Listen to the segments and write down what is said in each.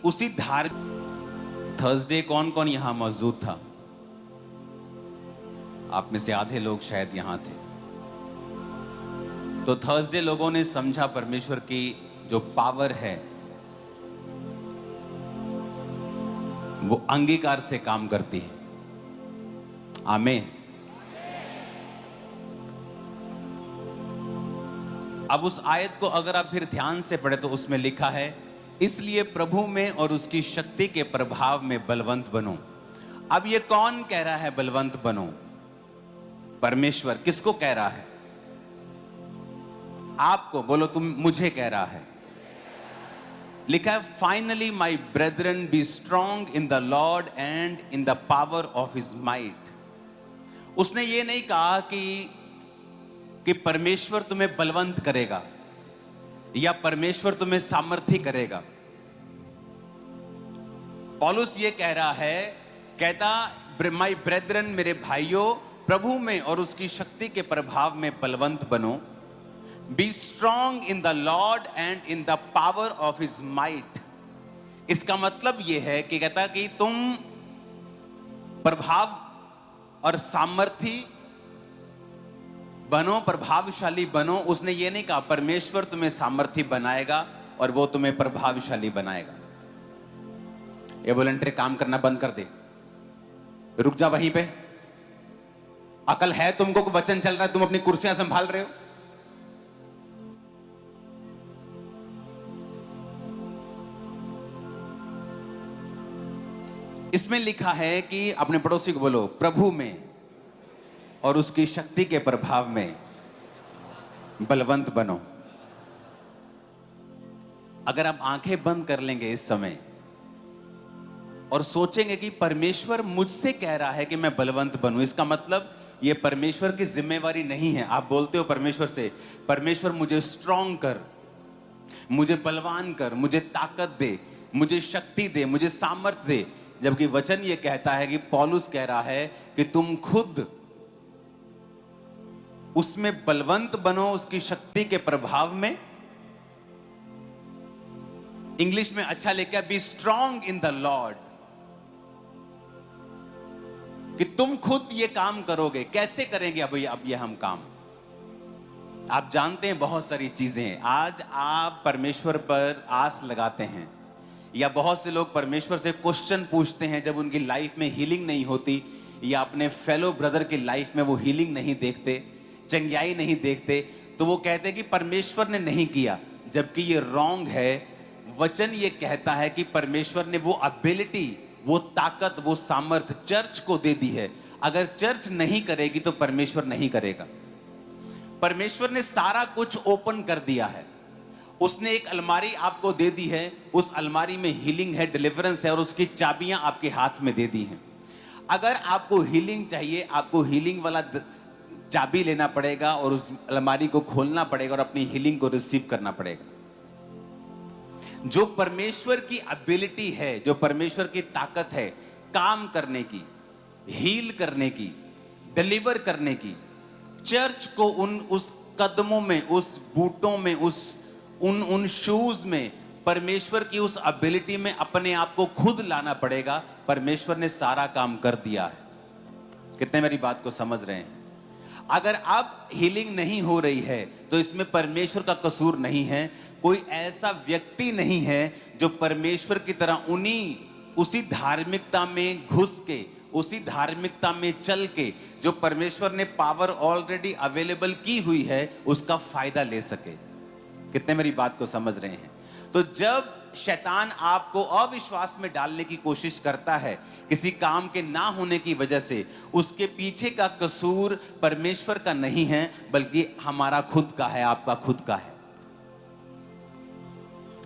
उसी धार थर्सडे कौन कौन यहां मौजूद था? आप में से आधे लोग शायद यहां थे। तो थर्सडे लोगों ने समझा परमेश्वर की जो पावर है वो अंगीकार से काम करती है। आमीन। अब उस आयत को अगर आप फिर ध्यान से पढ़े तो उसमें लिखा है, इसलिए प्रभु में और उसकी शक्ति के प्रभाव में बलवंत बनो। अब ये कौन कह रहा है बलवंत बनो? परमेश्वर। किसको कह रहा है? आपको। बोलो तुम। मुझे कह रहा है। लिखा है, finally my brethren be strong in the Lord and in the power of his might. उसने ये नहीं कहा कि परमेश्वर तुम्हें बलवंत करेगा या परमेश्वर तुम्हें सामर्थी करेगा। पौलुस ये कह रहा है, कहता माय ब्रेदरन, मेरे भाइयों, प्रभु में और उसकी शक्ति के प्रभाव में बलवंत बनो। Be strong in the Lord and in the power of his might. इसका मतलब यह है कि कहता कि तुम प्रभाव और सामर्थी बनो, प्रभावशाली बनो। उसने ये नहीं कहा परमेश्वर तुम्हें सामर्थी बनाएगा और वो तुम्हें प्रभावशाली बनाएगा। ये वॉलंटियर काम करना बंद कर दे, रुक जा वहीं पे। अकल है तुमको? वचन चल रहा है, तुम अपनी कुर्सियां संभाल रहे हो। इसमें लिखा है कि अपने पड़ोसी को बोलो, प्रभु में और उसकी शक्ति के प्रभाव में बलवंत बनो। अगर आप आंखें बंद कर लेंगे इस समय और सोचेंगे कि परमेश्वर मुझसे कह रहा है कि मैं बलवंत बनूं, इसका मतलब यह परमेश्वर की जिम्मेवारी नहीं है। आप बोलते हो परमेश्वर से, परमेश्वर मुझे स्ट्रॉन्ग कर, मुझे बलवान कर, मुझे ताकत दे, मुझे शक्ति दे, मुझे सामर्थ्य दे। जबकि वचन यह कहता है कि पौलुस कह रहा है कि तुम खुद उसमें बलवंत बनो, उसकी शक्ति के प्रभाव में। इंग्लिश में अच्छा लिखा है, be strong in the Lord. कि तुम खुद ये काम करोगे। कैसे करेंगे अब ये हम काम? आप जानते हैं बहुत सारी चीजें। आज आप परमेश्वर पर आस लगाते हैं, या बहुत से लोग परमेश्वर से क्वेश्चन पूछते हैं जब उनकी लाइफ में हीलिंग नहीं होती, या अपने फेलो ब्रदर की लाइफ में वो हीलिंग नहीं देखते, चंगाई नहीं देखते, तो वो कहते हैं कि परमेश्वर ने नहीं किया। जबकि ये रॉन्ग है। वचन ये कहता है कि परमेश्वर ने वो एबिलिटी, वो ताकत, वो सामर्थ चर्च को दे दी है। अगर चर्च नहीं करेगी तो परमेश्वर नहीं करेगा। परमेश्वर ने सारा कुछ ओपन कर दिया है। उसने एक अलमारी आपको दे दी है, उस अलमारी में हीलिंग है, डिलीवरेंस है, और उसकी चाबियां आपके हाथ में दे दी हैं। अगर आपको हीलिंग चाहिए, आपको हीलिंग वाला चाबी लेना पड़ेगा और उस अलमारी को खोलना पड़ेगा और अपनी हीलिंग को रिसीव करना पड़ेगा। जो परमेश्वर की एबिलिटी है, जो परमेश्वर की ताकत है काम करने की, हील करने की, डिलीवर करने की, चर्च को उस कदमों में, उस बूटों में, उन शूज में परमेश्वर की उस एबिलिटी में अपने आप को खुद लाना पड़ेगा। परमेश्वर ने सारा काम कर दिया है। कितने मेरी बात को समझ रहे हैं? अगर अब हीलिंग नहीं हो रही है तो इसमें परमेश्वर का कसूर नहीं है। कोई ऐसा व्यक्ति नहीं है जो परमेश्वर की तरह उसी धार्मिकता में घुस के, उसी धार्मिकता में चल के, जो परमेश्वर ने पावर ऑलरेडी अवेलेबल की हुई है, उसका फायदा ले सके। कितने मेरी बात को समझ रहे हैं? तो जब शैतान आपको अविश्वास में डालने की कोशिश करता है किसी काम के ना होने की वजह से, उसके पीछे का कसूर परमेश्वर का नहीं है, बल्कि हमारा खुद का है, आपका खुद का है।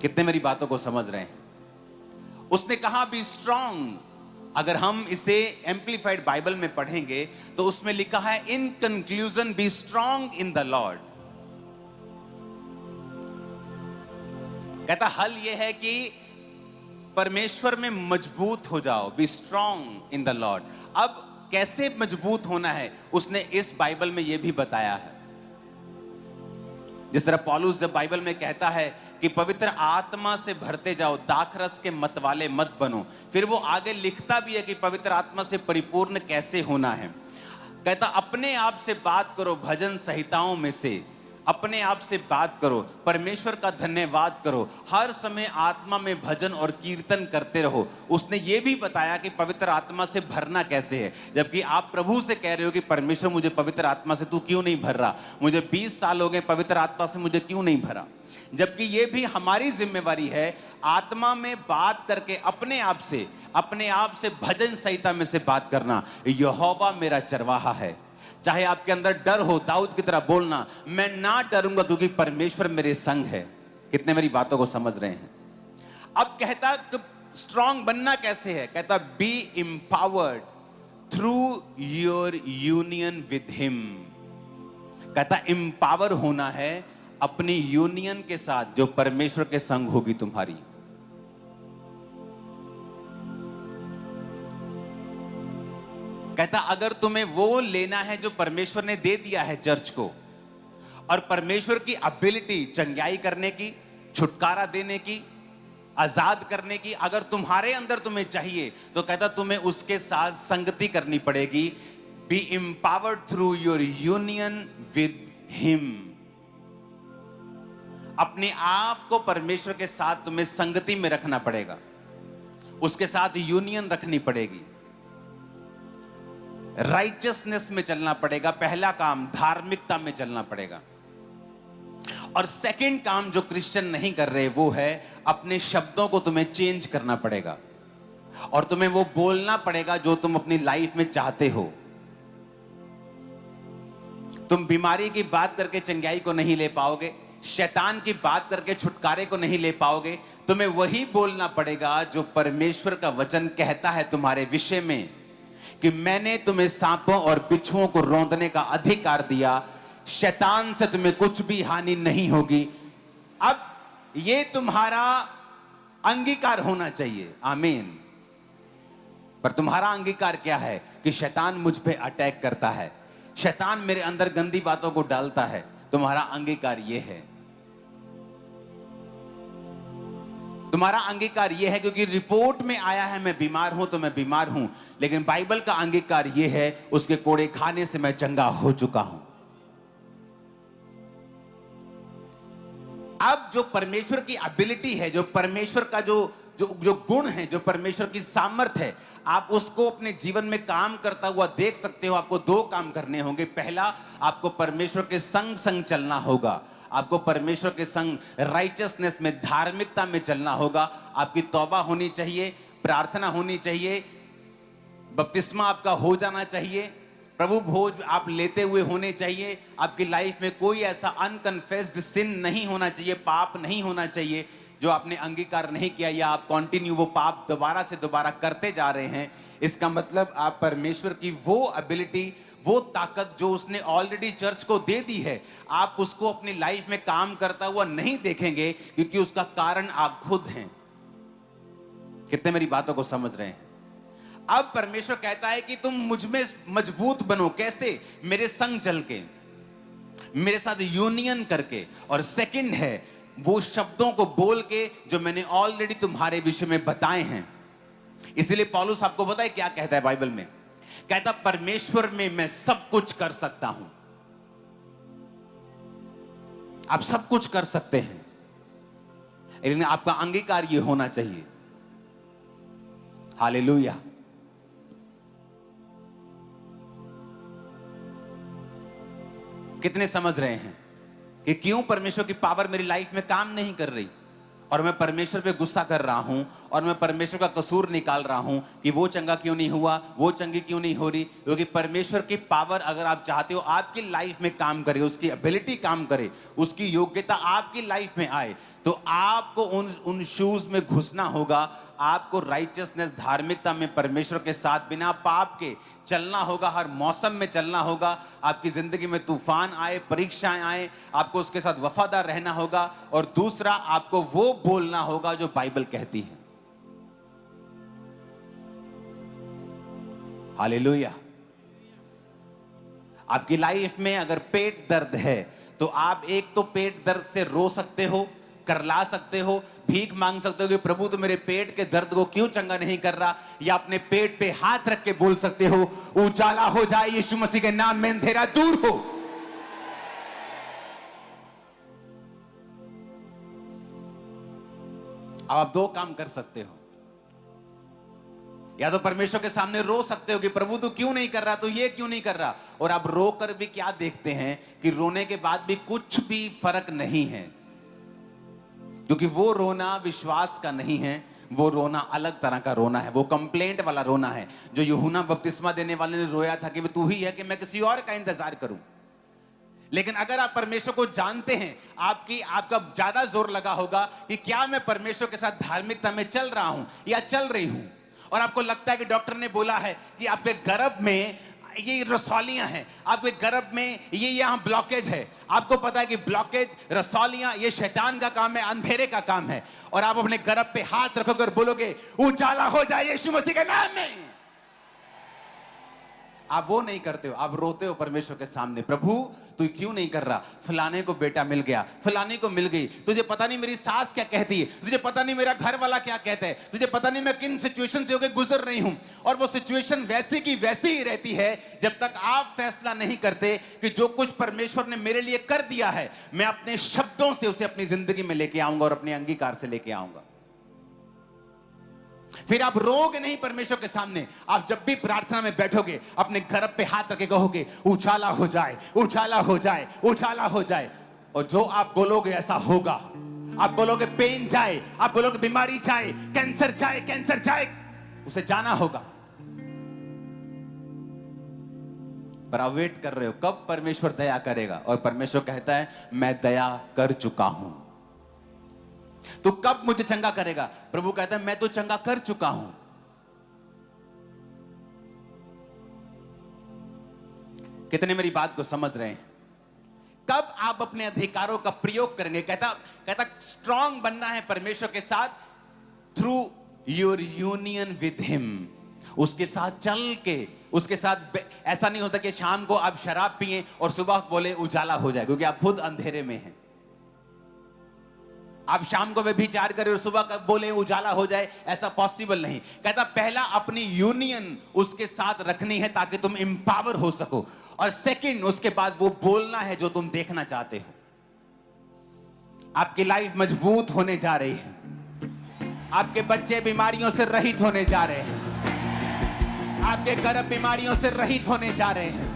कितने मेरी बातों को समझ रहे हैं? उसने कहा बी स्ट्रॉन्ग। अगर हम इसे एम्प्लीफाइड बाइबल में पढ़ेंगे तो उसमें लिखा है, in conclusion be strong in the Lord. कहता हल यह है कि परमेश्वर में मजबूत हो जाओ, be strong in the Lord. अब कैसे मजबूत होना है उसने इस बाइबल में यह भी बताया है। जिस तरह पौलुस जब बाइबल में कहता है कि पवित्र आत्मा से भरते जाओ, दाखरस के मत वाले मत बनो। फिर वो आगे लिखता भी है कि पवित्र आत्मा से परिपूर्ण कैसे होना है। कहता अपने आप से बात करो भजन संहिताओं में से, अपने आप से बात करो, परमेश्वर का धन्यवाद करो, हर समय आत्मा में भजन और कीर्तन करते रहो। उसने ये भी बताया कि पवित्र आत्मा से भरना कैसे है, जबकि आप प्रभु से कह रहे हो कि परमेश्वर मुझे पवित्र आत्मा से तू क्यों नहीं भर रहा, मुझे 20 साल हो गए पवित्र आत्मा से मुझे क्यों नहीं भरा। जबकि ये भी हमारी जिम्मेवारी है आत्मा में बात करके अपने आप से भजन संहिता में से बात करना। यहोवा मेरा चरवाहा है। चाहे आपके अंदर डर हो, दाऊद की तरह बोलना, मैं ना डरूंगा क्योंकि परमेश्वर मेरे संग है। कितने मेरी बातों को समझ रहे हैं। अब कहता स्ट्रांग बनना कैसे है, कहता B empowered through your union with him. कहता एम्पावर होना है अपनी यूनियन के साथ जो परमेश्वर के संग होगी तुम्हारी। कहता अगर तुम्हें वो लेना है जो परमेश्वर ने दे दिया है चर्च को, और परमेश्वर की एबिलिटी चंगाई करने की, छुटकारा देने की, आजाद करने की अगर तुम्हारे अंदर तुम्हें चाहिए, तो कहता तुम्हें उसके साथ संगति करनी पड़ेगी। B empowered through your union with him. अपने आप को परमेश्वर के साथ तुम्हें संगति में रखना पड़ेगा, उसके साथ यूनियन रखनी पड़ेगी, राइचियसनेस में चलना पड़ेगा। पहला काम धार्मिकता में चलना पड़ेगा। और सेकंड काम जो क्रिश्चियन नहीं कर रहे वो है अपने शब्दों को तुम्हें चेंज करना पड़ेगा और तुम्हें वो बोलना पड़ेगा जो तुम अपनी लाइफ में चाहते हो। तुम बीमारी की बात करके चंगाई को नहीं ले पाओगे, शैतान की बात करके छुटकारे को नहीं ले पाओगे। तुम्हें वही बोलना पड़ेगा जो परमेश्वर का वचन कहता है तुम्हारे विषय में, कि मैंने तुम्हें सांपों और बिच्छुओं को रौंदने का अधिकार दिया, शैतान से तुम्हें कुछ भी हानि नहीं होगी। अब ये तुम्हारा अंगीकार होना चाहिए। आमीन। पर तुम्हारा अंगीकार क्या है कि शैतान मुझ पे अटैक करता है, शैतान मेरे अंदर गंदी बातों को डालता है। तुम्हारा अंगीकार यह है, तुम्हारा अंगीकार यह है, क्योंकि रिपोर्ट में आया है मैं बीमार हूं तो मैं बीमार हूं, लेकिन बाइबल का अंगीकार यह है उसके कोड़े खाने से मैं चंगा हो चुका हूं। अब जो परमेश्वर की एबिलिटी है, जो परमेश्वर का जो गुण है, जो परमेश्वर की सामर्थ्य है, आप उसको अपने जीवन में काम करता हुआ देख सकते हो। आपको दो काम करने होंगे। पहला, आपको परमेश्वर के संग संग चलना होगा। आपको परमेश्वर के संग राइचियसनेस में, धार्मिकता में चलना होगा। आपकी तौबा होनी चाहिए, प्रार्थना होनी चाहिए, बपतिस्मा आपका हो जाना चाहिए, प्रभु भोज आप लेते हुए होने चाहिए। आपकी लाइफ में कोई ऐसा अनकन्फेस्ड सिन नहीं होना चाहिए, पाप नहीं होना चाहिए जो आपने अंगीकार नहीं किया, या आप कंटिन्यू वो पाप दोबारा से दोबारा करते जा रहे हैं। इसका मतलब आप परमेश्वर की वो एबिलिटी, वो ताकत जो उसने ऑलरेडी चर्च को दे दी है, आप उसको अपनी लाइफ में काम करता हुआ नहीं देखेंगे, क्योंकि उसका कारण आप खुद हैं। कितने मेरी बातों को समझ रहे हैं। अब परमेश्वर कहता है कि तुम मुझ में मजबूत बनो। कैसे? मेरे संग चल के, मेरे साथ यूनियन करके। और सेकंड है वो शब्दों को बोल के जो मैंने ऑलरेडी तुम्हारे विषय में बताए हैं। इसलिए पौलुस आपको पता है क्या कहता है बाइबल में? कहता परमेश्वर में मैं सब कुछ कर सकता हूं। आप सब कुछ कर सकते हैं, लेकिन आपका अंगीकार यह होना चाहिए। हालेलुया। कितने समझ रहे हैं कि क्यों परमेश्वर की पावर मेरी लाइफ में काम नहीं कर रही, और मैं परमेश्वर पे गुस्सा कर रहा हूं, और मैं परमेश्वर का कसूर निकाल रहा हूं कि वो चंगा क्यों नहीं हुआ, वो चंगी क्यों नहीं हो रही। क्योंकि परमेश्वर की पावर अगर आप चाहते हो आपकी लाइफ में काम करे, उसकी एबिलिटी काम करे, उसकी योग्यता आपकी लाइफ में आए, तो आपको उन शूज में घुसना होगा। आपको राइचियसनेस, धार्मिकता में परमेश्वर के साथ बिना पाप के चलना होगा। हर मौसम में चलना होगा। आपकी जिंदगी में तूफान आए, परीक्षाएं आए, आपको उसके साथ वफादार रहना होगा। और दूसरा, आपको वो बोलना होगा जो बाइबल कहती है। हालेलुया। आपकी लाइफ में अगर पेट दर्द है, तो आप एक तो पेट दर्द से रो सकते हो, करला सकते हो, भीख मांग सकते हो कि प्रभु तो मेरे पेट के दर्द को क्यों चंगा नहीं कर रहा, या अपने पेट पे हाथ रख के बोल सकते हो उजाला हो जाए यीशु मसीह के नाम में, अंधेरा दूर हो। अब आप दो काम कर सकते हो, या तो परमेश्वर के सामने रो सकते हो कि प्रभु तू क्यों नहीं कर रहा, तू ये क्यों नहीं कर रहा, और आप रो कर भी क्या देखते हैं कि रोने के बाद भी कुछ भी फर्क नहीं है, क्योंकि वो रोना विश्वास का नहीं है, वो रोना अलग तरह का रोना है, वो कंप्लेंट वाला रोना है, जो यूहन्ना बपतिस्मा देने वाले ने रोया था कि तू ही है कि मैं किसी और का इंतजार करूं। लेकिन अगर आप परमेश्वर को जानते हैं, आपका ज्यादा जोर लगा होगा कि क्या मैं परमेश्वर के साथ धार्मिकता में चल रहा हूं या चल रही हूं, और आपको लगता है कि डॉक्टर ने बोला है कि आपके गर्भ में ये रसौलियां हैं, आपके गर्भ में ये यहां ब्लॉकेज है, आपको पता है कि ब्लॉकेज, रसौलियां ये शैतान का काम है, अंधेरे का काम है, और आप अपने गर्भ पे हाथ रखोगे और बोलोगे उजाला हो जाए यीशु मसीह के नाम में। आप वो नहीं करते हो, आप रोते हो परमेश्वर के सामने, प्रभु तू क्यों नहीं कर रहा, फलाने को बेटा मिल गया, फलाने को मिल गई, तुझे पता नहीं मेरी सास क्या कहती है, तुझे पता नहीं मेरा घर वाला क्या कहता है, तुझे पता नहीं मैं किन सिचुएशन से होकर गुजर रही हूं, और वो सिचुएशन वैसी की वैसी ही रहती है जब तक आप फैसला नहीं करते कि जो कुछ परमेश्वर ने मेरे लिए कर दिया है मैं अपने शब्दों से उसे अपनी जिंदगी में लेके आऊंगा और अपने अंगीकार से लेके आऊंगा। फिर आप रोगे नहीं परमेश्वर के सामने, आप जब भी प्रार्थना में बैठोगे अपने गर्भ पे हाथ रखे कहोगे उजाला हो जाए, उजाला हो जाए, उजाला हो जाए, और जो आप बोलोगे ऐसा होगा। आप बोलोगे पेन जाए, आप बोलोगे बीमारी जाए, कैंसर जाए, कैंसर जाए, उसे जाना होगा। पर आप वेट कर रहे हो कब परमेश्वर दया करेगा, और परमेश्वर कहता है मैं दया कर चुका हूं, तो कब मुझे चंगा करेगा। प्रभु कहता है मैं तो चंगा कर चुका हूं। कितने मेरी बात को समझ रहे हैं? कब आप अपने अधिकारों का प्रयोग करेंगे? कहता स्ट्रांग बनना है परमेश्वर के साथ through your union with him, उसके साथ चल के, उसके साथ ऐसा नहीं होता कि शाम को आप शराब पिए और सुबह बोले उजाला हो जाए, क्योंकि आप खुद अंधेरे में हैं। आप शाम को व्यभिचार करें और सुबह कब बोले उजाला हो जाए, ऐसा पॉसिबल नहीं। कहता पहला अपनी यूनियन उसके साथ रखनी है ताकि तुम इंपावर हो सको, और सेकंड उसके बाद वो बोलना है जो तुम देखना चाहते हो। आपकी लाइफ मजबूत होने जा रही है, आपके बच्चे बीमारियों से रहित होने जा रहे हैं, आपके गर्भ बीमारियों से रहित होने जा रहे हैं,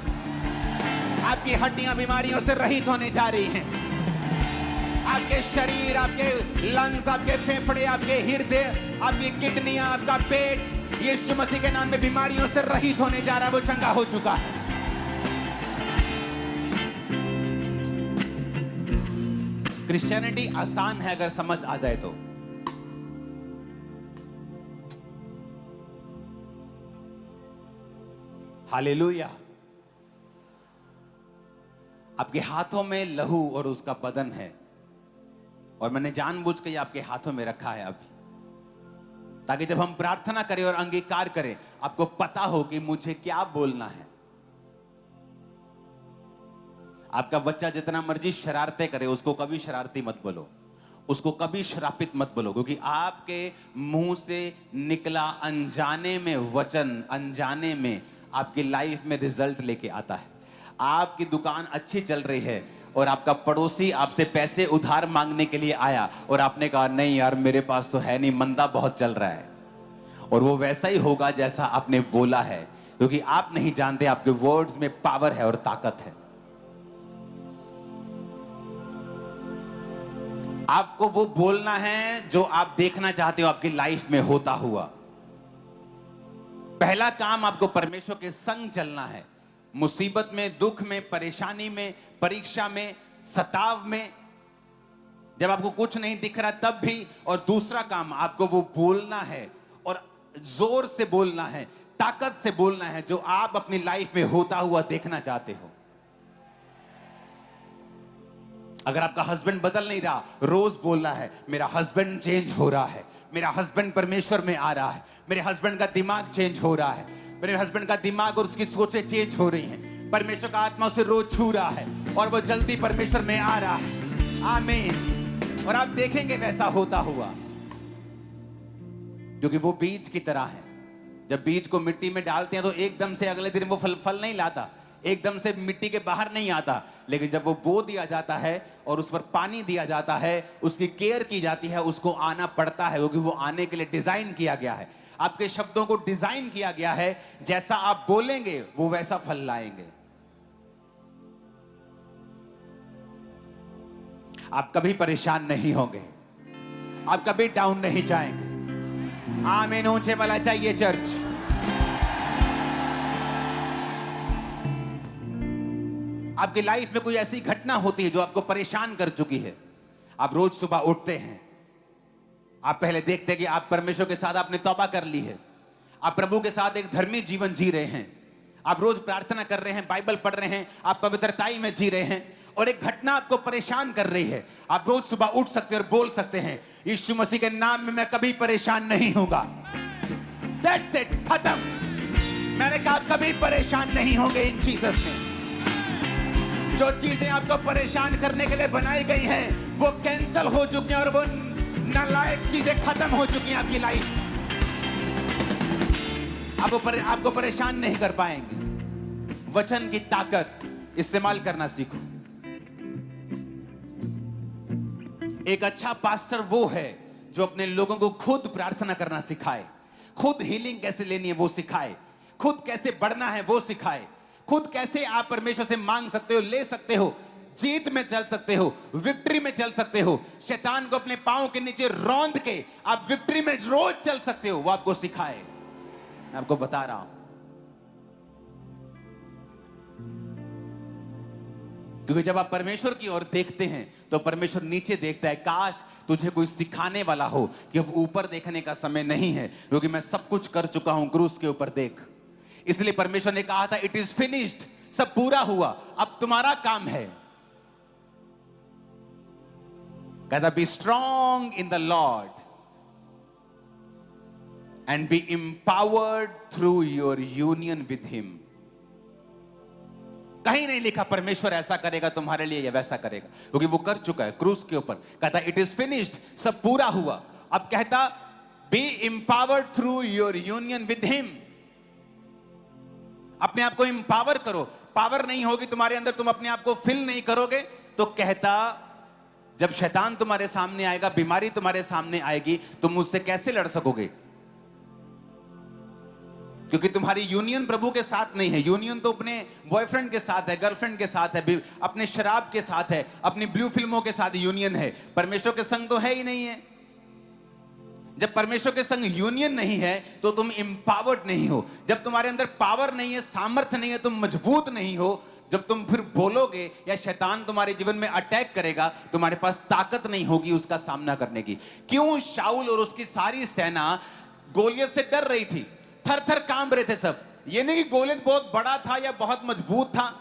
आपकी हड्डियां बीमारियों से रहित होने जा रही हैं, आपके शरीर, आपके लंग्स, आपके फेफड़े, आपके हृदय, आपकी किडनियां, आपका पेट यीशु मसीह के नाम में बीमारियों से रहित होने जा रहा है, वो चंगा हो चुका है। क्रिश्चियनिटी आसान है अगर समझ आ जाए तो। हालेलुया। आपके हाथों में लहू और उसका बदन है, और मैंने जानबूझ के आपके हाथों में रखा है अभी, ताकि जब हम प्रार्थना करें और अंगीकार करें आपको पता हो कि मुझे क्या बोलना है। आपका बच्चा जितना मर्जी शरारतें करे उसको कभी शरारती मत बोलो, उसको कभी श्रापित मत बोलो, क्योंकि आपके मुंह से निकला अनजाने में वचन अनजाने में आपकी लाइफ में रिजल्ट लेके आता है। आपकी दुकान अच्छी चल रही है और आपका पड़ोसी आपसे पैसे उधार मांगने के लिए आया और आपने कहा नहीं यार मेरे पास तो है नहीं, मंदा बहुत चल रहा है, और वो वैसा ही होगा जैसा आपने बोला है, क्योंकि आप नहीं जानते आपके वर्ड्स में पावर है और ताकत है। आपको वो बोलना है जो आप देखना चाहते हो आपकी लाइफ में होता हुआ। पहला काम आपको परमेश्वर के संग चलना है, मुसीबत में, दुख में, परेशानी में, परीक्षा में, सताव में, जब आपको कुछ नहीं दिख रहा तब भी। और दूसरा काम आपको वो बोलना है, और जोर से बोलना है, ताकत से बोलना है जो आप अपनी लाइफ में होता हुआ देखना चाहते हो। अगर आपका हस्बैंड बदल नहीं रहा, रोज बोलना है मेरा हस्बैंड चेंज हो रहा है, मेरा हस्बैंड परमेश्वर में आ रहा है, मेरे हस्बैंड का दिमाग चेंज हो रहा है, मेरे हस्बैंड का दिमाग और उसकी सोचें चेंज हो रही हैं, परमेश्वर का आत्मा उसे रोज छू रहा है और वो जल्दी परमेश्वर में आ रहा है। आमीन। और आप देखेंगे वैसा होता हुआ, क्योंकि वो बीज की तरह है। जब बीज को मिट्टी में डालते हैं तो एकदम से अगले दिन वो फल नहीं लाता, एकदम से मिट्टी के बाहर नहीं आता, लेकिन जब वो बो दिया जाता है और उस पर पानी दिया जाता है, उसकी केयर की जाती है, उसको आना पड़ता है, क्योंकि वो आने के लिए डिजाइन किया गया है। आपके शब्दों को डिजाइन किया गया है, जैसा आप बोलेंगे वो वैसा फल लाएंगे। आप कभी परेशान नहीं होंगे, आप कभी डाउन नहीं जाएंगे। आमीन ऊंचे वाला चाहिए चर्च। आपकी लाइफ में कोई ऐसी घटना होती है जो आपको परेशान कर चुकी है। आप रोज सुबह उठते हैं, आप पहले देखते हैं कि आप परमेश्वर के साथ आपने तौबा कर ली है, आप प्रभु के साथ एक धर्मी जीवन जी रहे हैं, आप रोज प्रार्थना कर रहे हैं, बाइबल पढ़ रहे हैं, आप पवित्रताई में जी रहे हैं, और एक घटना आपको परेशान कर रही है। आप रोज सुबह उठ सकते हैं और बोल सकते हैं, यीशु मसीह के नाम में मैं कभी परेशान नहीं होगा। That's it, खत्म। मैंने कहा कभी परेशान नहीं होंगे इन जीसस में। जो चीजें आपको परेशान करने के लिए बनाई गई हैं वो कैंसल हो चुकी हैं और वो नालायक चीजें खत्म हो चुकी हैं आपकी लाइफ। आपको परेशान नहीं कर पाएंगे। वचन की ताकत इस्तेमाल करना सीखो। एक अच्छा पास्टर वो है जो अपने लोगों को खुद प्रार्थना करना सिखाए, खुद हीलिंग कैसे लेनी है वो सिखाए, खुद कैसे बढ़ना है वो सिखाए, खुद कैसे आप परमेश्वर से मांग सकते हो, ले सकते हो, जीत में चल सकते हो, विक्ट्री में चल सकते हो, शैतान को अपने पांव के नीचे रौंद के आप विक्ट्री में रोज चल सकते हो, वो आपको सिखाए। मैं आपको बता रहा हूं, क्योंकि जब आप परमेश्वर की ओर देखते हैं तो परमेश्वर नीचे देखता है। काश तुझे कोई सिखाने वाला हो कि अब ऊपर देखने का समय नहीं है, क्योंकि मैं सब कुछ कर चुका हूं, क्रूस के ऊपर देख। इसलिए परमेश्वर ने कहा था इट इज फिनिश्ड, सब पूरा हुआ, अब तुम्हारा काम है। कहता be strong in the Lord and B empowered through your union with him. कहीं नहीं लिखा परमेश्वर ऐसा करेगा तुम्हारे लिए या वैसा करेगा, क्योंकि वो कर चुका है क्रूस के ऊपर। कहता इट इज फिनिश्ड, सब पूरा हुआ। अब कहता B empowered through your union with him. अपने आप को एम्पावर करो। पावर नहीं होगी तुम्हारे अंदर, तुम अपने आप को फिल नहीं करोगे, तो कहता जब शैतान तुम्हारे सामने आएगा, बीमारी तुम्हारे सामने आएगी, तुम उससे कैसे लड़ सकोगे? क्योंकि तुम्हारी यूनियन प्रभु के साथ नहीं है। यूनियन तो अपने बॉयफ्रेंड के साथ है, गर्लफ्रेंड के साथ है, अपने शराब के साथ है, अपनी ब्लू फिल्मों के साथ यूनियन है। परमेश्वर के संग तो है ही नहीं है। जब परमेश्वर के संग यूनियन नहीं है तो तुम एम्पावर्ड नहीं हो। जब तुम्हारे अंदर पावर नहीं है, सामर्थ्य नहीं है, तुम मजबूत नहीं हो। जब तुम फिर बोलोगे या शैतान तुम्हारे जीवन में अटैक करेगा, तुम्हारे पास ताकत नहीं होगी उसका सामना करने की। क्यों शाऊल और उसकी सारी सेना गोलियत से डर रही थी, थर थर कांप रहे थे सब। ये नहीं कि गोलियत बहुत बड़ा था या बहुत मजबूत था,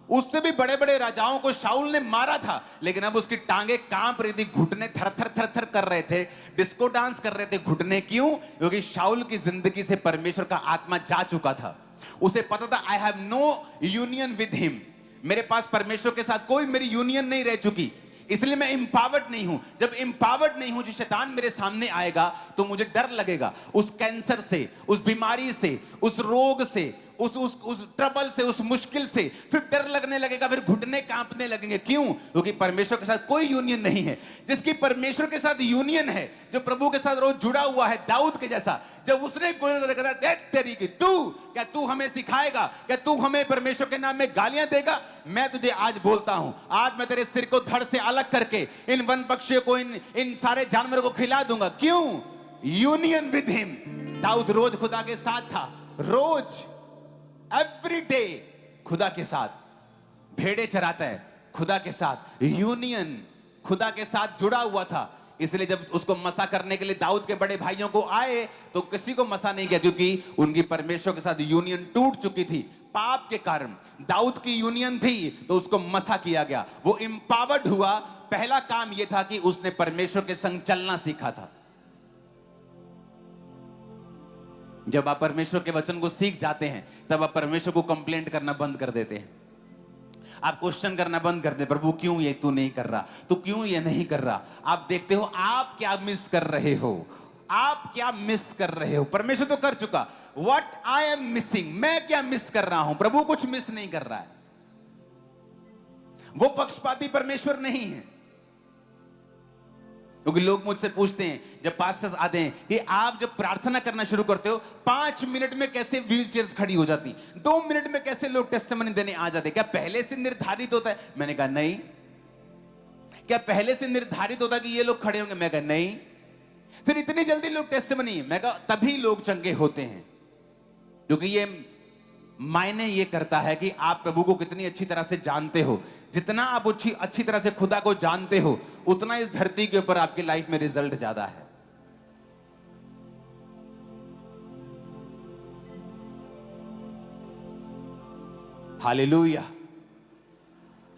उससे भी बड़े बड़े राजाओं को शाऊल ने मारा था, लेकिन अब उसकी टांगे कांप रही थी, घुटने थर थर थर थर कर रहे थे, डिस्को डांस कर रहे थे घुटने। क्यों? क्योंकि शाऊल की जिंदगी से परमेश्वर का आत्मा जा चुका था। उसे पता था I have no union with him, मेरे पास परमेश्वर के साथ कोई मेरी यूनियन नहीं रह चुकी, इसलिए मैं एम्पावर्ड नहीं हूं। जब एम्पावर्ड नहीं हूं, जो शैतान मेरे सामने आएगा तो मुझे डर लगेगा, उस कैंसर से, उस बीमारी से, उस रोग से, उस ट्रबल से, उस मुश्किल से फिर डर लगने लगेगा, फिर घुटने कांपने लगेंगे। क्यों? क्योंकि परमेश्वर के साथ कोई यूनियन नहीं है। जिसकी परमेश्वर के साथ यूनियन है, जो प्रभु के साथ रोज जुड़ा हुआ है, दाऊद के जैसा, जब उसने तेरी की क्या तू हमें सिखाएगा, क्या तू हमें परमेश्वर के नाम में गालियां देगा? मैं तुझे आज बोलता हूं, आज मैं तेरे सिर को धड़ से अलग करके इन वन पक्षियों को, इन सारे जानवरों को खिला दूंगा। क्यों? Union with him. दाऊद रोज खुदा के साथ था, रोज एवरी डे खुदा के साथ, भेड़े चराता है खुदा के साथ, यूनियन खुदा के साथ जुड़ा हुआ था। इसलिए जब उसको मसा करने के लिए दाऊद के बड़े भाइयों को आए तो किसी को मसा नहीं किया, क्योंकि उनकी परमेश्वर के साथ यूनियन टूट चुकी थी पाप के कारण। दाऊद की यूनियन थी तो उसको मसा किया गया, वो एम्पावर्ड हुआ। पहला काम यह था कि उसने परमेश्वर के संग चलना सीखा था। जब आप परमेश्वर के वचन को सीख जाते हैं तब आप परमेश्वर को कंप्लेंट करना बंद कर देते हैं। आप क्वेश्चन करना बंद कर दे, प्रभु क्यों ये तू नहीं कर रहा, तू क्यों ये नहीं कर रहा। आप देखते हो आप क्या मिस कर रहे हो, आप क्या मिस कर रहे हो। परमेश्वर तो कर चुका, व्हाट आई एम मिसिंग, मैं क्या मिस कर रहा हूं। प्रभु कुछ मिस नहीं कर रहा है, वो पक्षपाती परमेश्वर नहीं है। क्योंकि लोग मुझसे पूछते हैं जब पास्टर्स आते हैं कि आप जब प्रार्थना करना शुरू करते हो 5 मिनट में कैसे व्हील चेयर्स खड़ी हो जाती, 2 मिनट में कैसे लोग टेस्टिमनी देने आ जाते, क्या पहले से निर्धारित होता है। मैंने कहा नहीं। क्या पहले से निर्धारित होता कि ये लोग खड़े होंगे। मैं कहा नहीं। फिर इतनी जल्दी लोग टेस्टिमनी, मैं कहा तभी लोग चंगे होते हैं, क्योंकि ये मायने ये करता है कि आप प्रभु को कितनी अच्छी तरह से जानते हो। जितना आप अच्छी तरह से खुदा को जानते हो, उतना इस धरती के ऊपर आपकी लाइफ में रिजल्ट ज्यादा है। Hallelujah,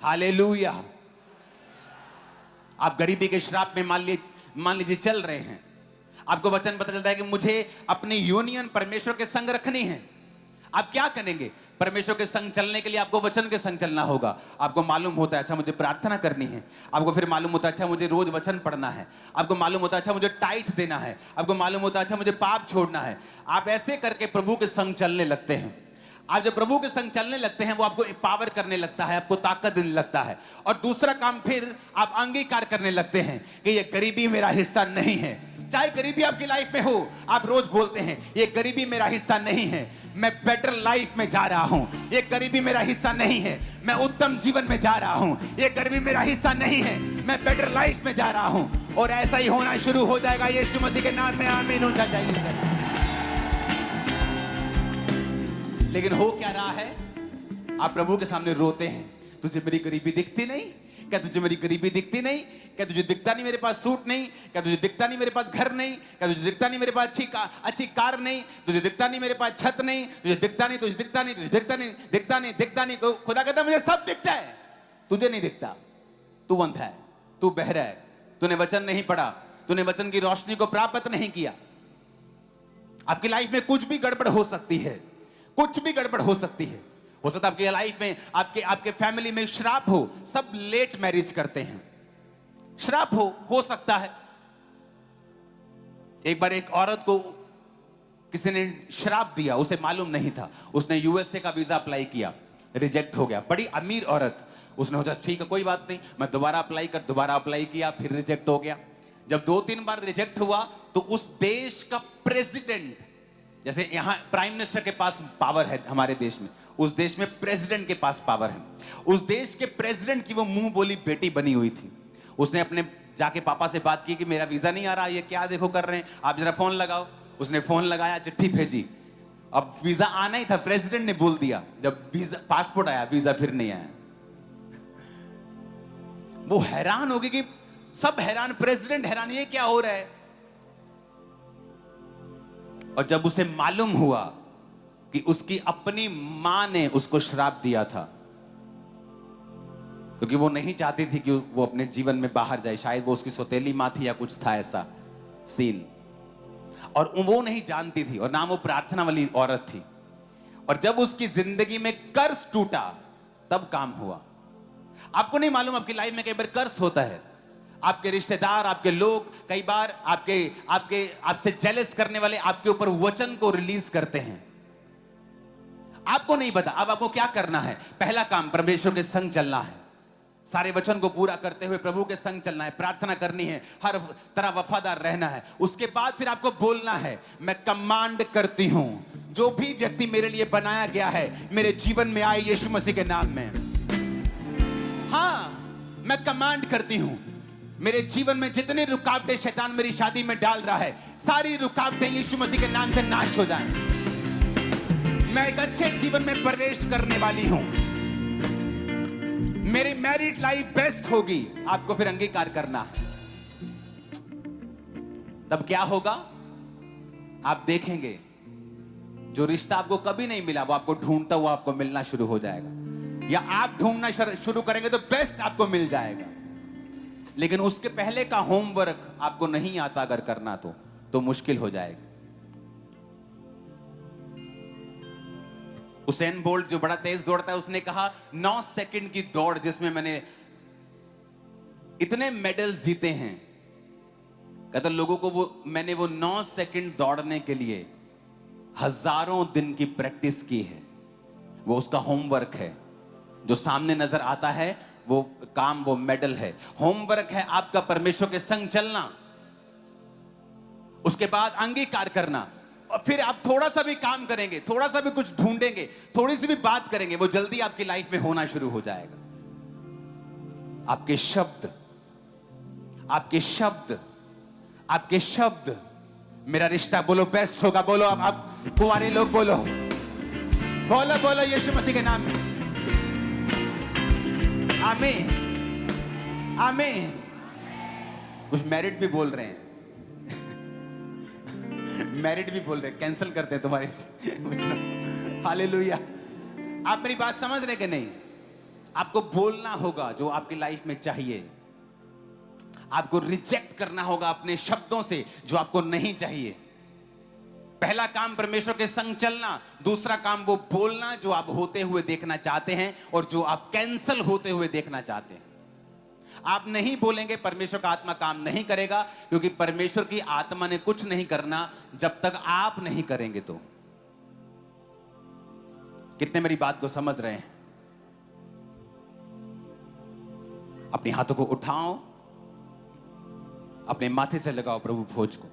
hallelujah. आप गरीबी के श्राप में मान लीजिए चल रहे हैं, आपको वचन पता चलता है कि मुझे अपनी यूनियन परमेश्वर के संग रखनी है। आप क्या करेंगे। परमेश्वर के संग चलने के लिए आपको वचन के संग चलना होगा। आपको मालूम होता है अच्छा मुझे प्रार्थना करनी है, आपको फिर मालूम होता है अच्छा मुझे रोज वचन पढ़ना है, आपको मालूम होता है अच्छा मुझे टाइथ देना है, आपको मालूम होता है अच्छा मुझे पाप छोड़ना है। आप ऐसे करके प्रभु के संग चलने लगते हैं। आप जब प्रभु के संग चलने लगते हैं, वो आपको पावर करने लगता है, आपको ताकत देने लगता है। और दूसरा काम, फिर आप अंगीकार करने लगते हैं कि ये गरीबी मेरा हिस्सा नहीं है। चाहे गरीबी आपकी लाइफ में हो, आप रोज बोलते हैं ये गरीबी मेरा हिस्सा नहीं है, मैं बेटर लाइफ में जा रहा हूं। ये गरीबी मेरा हिस्सा नहीं है, मैं उत्तम जीवन में जा रहा हूं। ये गरीबी मेरा हिस्सा नहीं है, मैं बेटर लाइफ में जा रहा हूं। और ऐसा ही होना शुरू हो जाएगा यीशु मसीह के नाम में। आमीन होना चाहिए। लेकिन हो क्या रहा है, आप प्रभु के सामने रोते हैं, तुझे मेरी गरीबी दिखती नहीं क्या, तुझे मेरी गरीबी दिखती नहीं क्या, तुझे दिखता नहीं मेरे पास सूट नहीं क्या, तुझे दिखता नहीं मेरे पास घर नहीं क्या, तुझे दिखता नहीं मेरे पास अच्छी कार नहीं, तुझे दिखता नहीं मेरे पास छत नहीं, तुझे दिखता नहीं, तुझे दिखता नहीं, तुझे दिखता नहीं, दिखता नहीं, दिखता नहीं। खुदा कहता मुझे सब दिखता है, तुझे नहीं दिखता। तू अंधा है, तू बहरा है, तूने वचन नहीं पढ़ा, तूने वचन की रोशनी को प्राप्त नहीं किया। आपकी लाइफ में कुछ भी गड़बड़ हो सकती है, कुछ भी गड़बड़ हो सकती है। हो सकता है आपकी लाइफ में, आपके फैमिली में श्राप हो। सब लेट मैरिज करते हैं, श्राप हो सकता है। एक बार एक औरत को किसी ने श्राप दिया, उसे मालूम नहीं था। उसने यूएसए का वीजा अप्लाई किया, रिजेक्ट हो गया। बड़ी अमीर औरत, उसने सोचा ठीक है कोई बात नहीं, मैं दोबारा अप्लाई किया, फिर रिजेक्ट हो गया। जब 2-3 बार रिजेक्ट हुआ तो उस देश का प्रेसिडेंट, जैसे यहां प्राइम मिनिस्टर के पास पावर है हमारे देश में, उस देश में प्रेसिडेंट के पास पावर है। उस देश के प्रेसिडेंट की वो मुंह बोली बेटी बनी हुई थी। उसने अपने जाके पापा से बात की कि मेरा वीजा नहीं आ रहा, ये क्या देखो कर रहे हैं, आप जरा फोन लगाओ। उसने फोन लगाया, चिट्ठी भेजी। अब वीजा आना ही था, प्रेसिडेंट ने बोल दिया। जब वीजा पासपोर्ट आया, वीजा फिर नहीं आया। वो हैरान हो गई कि सब हैरान, प्रेसिडेंट हैरान, ये क्या हो रहा है। और जब उसे मालूम हुआ कि उसकी अपनी मां ने उसको श्राप दिया था, क्योंकि वो नहीं चाहती थी कि वो अपने जीवन में बाहर जाए, शायद वो उसकी सौतेली मां थी या कुछ था ऐसा सीन, और वो नहीं जानती थी, और नाम वो प्रार्थना वाली औरत थी। और जब उसकी जिंदगी में कर्ज टूटा, तब काम हुआ। आपको नहीं मालूम, आपकी लाइफ में कई बार कर्ज होता है। आपके रिश्तेदार, आपके लोग कई बार आपसे जेलस करने वाले आपके ऊपर वचन को रिलीज करते हैं, आपको नहीं पता। अब आपको क्या करना है, पहला काम परमेश्वर के संग चलना है, सारे वचन को पूरा करते हुए प्रभु के संग चलना है, प्रार्थना करनी है, हर तरह वफादार रहना है। उसके बाद फिर आपको बोलना है, मैं कमांड करती हूं, जो भी व्यक्ति मेरे लिए बनाया गया है मेरे जीवन में आए यीशु मसीह के नाम में। हाँ, मैं कमांड करती हूं, मेरे जीवन में जितनी रुकावटें शैतान मेरी शादी में डाल रहा है, सारी रुकावटें यीशु मसीह के नाम से नाश हो जाएं। मैं एक अच्छे जीवन में प्रवेश करने वाली हूं, मेरी मैरिड लाइफ बेस्ट होगी। आपको फिर अंगीकार करना है। तब क्या होगा, आप देखेंगे जो रिश्ता आपको कभी नहीं मिला वो आपको ढूंढता हुआ आपको मिलना शुरू हो जाएगा, या आप ढूंढना शुरू करेंगे तो बेस्ट आपको मिल जाएगा। लेकिन उसके पहले का होमवर्क आपको नहीं आता अगर करना तो मुश्किल हो जाएगा। उसेन बोल्ट जो बड़ा तेज दौड़ता है, उसने कहा 9 सेकंड की दौड़ जिसमें मैंने इतने मेडल जीते हैं, कहता लोगों को मैंने वो 9 सेकंड दौड़ने के लिए हजारों दिन की प्रैक्टिस की है। वो उसका होमवर्क है। जो सामने नजर आता है वो काम, वो मेडल है। होमवर्क है आपका परमेश्वर के संग चलना, उसके बाद अंगीकार करना, और फिर आप थोड़ा सा भी काम करेंगे, थोड़ा सा भी कुछ ढूंढेंगे, थोड़ी सी भी बात करेंगे, वो जल्दी आपकी लाइफ में होना शुरू हो जाएगा। आपके शब्द, आपके शब्द, आपके शब्द, मेरा रिश्ता बोलो बेस्ट होगा। बोलो आप कुंवारे लोग बोलो, बोलो बोलो यीशु मसीह के नाम में, आमीन आमीन। कुछ मैरिड भी बोल रहे हैं, मैरिड भी बोल रहे हैं, कैंसिल करते हैं तुम्हारे हालेलुया। आप मेरी बात समझ रहे कि नहीं? आपको बोलना होगा जो आपकी लाइफ में चाहिए। आपको रिजेक्ट करना होगा अपने शब्दों से जो आपको नहीं चाहिए। पहला काम परमेश्वर के संग चलना, दूसरा काम वो बोलना जो आप होते हुए देखना चाहते हैं और जो आप कैंसल होते हुए देखना चाहते हैं। आप नहीं बोलेंगे, परमेश्वर का आत्मा काम नहीं करेगा, क्योंकि परमेश्वर की आत्मा ने कुछ नहीं करना जब तक आप नहीं करेंगे। तो कितने मेरी बात को समझ रहे हैं? अपने हाथों को उठाओ, अपने माथे से लगाओ प्रभु भोज को।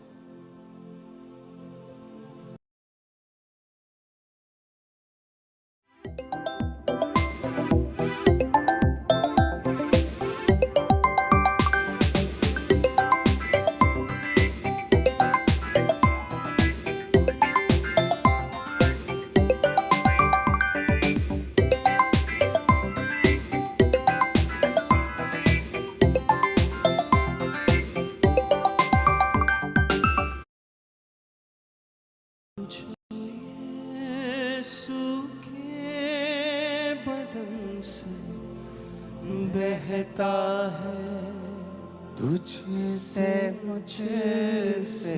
बहता है तुझसे, मुझसे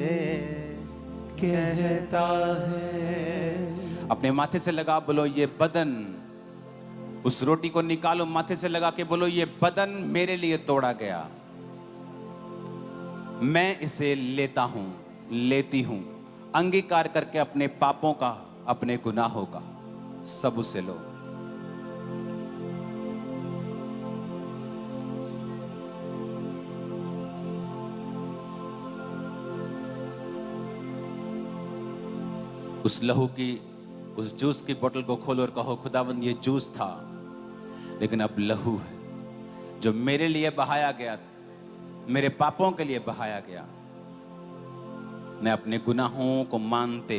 कहता है। अपने माथे से लगा, बोलो ये बदन, उस रोटी को निकालो, माथे से लगा के बोलो ये बदन मेरे लिए तोड़ा गया, मैं इसे लेता हूं, लेती हूं। अंगीकार करके अपने पापों का, अपने गुनाहों का सब उसे लो। उस लहू की, उस जूस की बोतल को खोलो और कहो खुदावंद ये जूस था, लेकिन अब लहू है जो मेरे लिए बहाया गया, मेरे पापों के लिए बहाया गया। मैं अपने गुनाहों को मानते,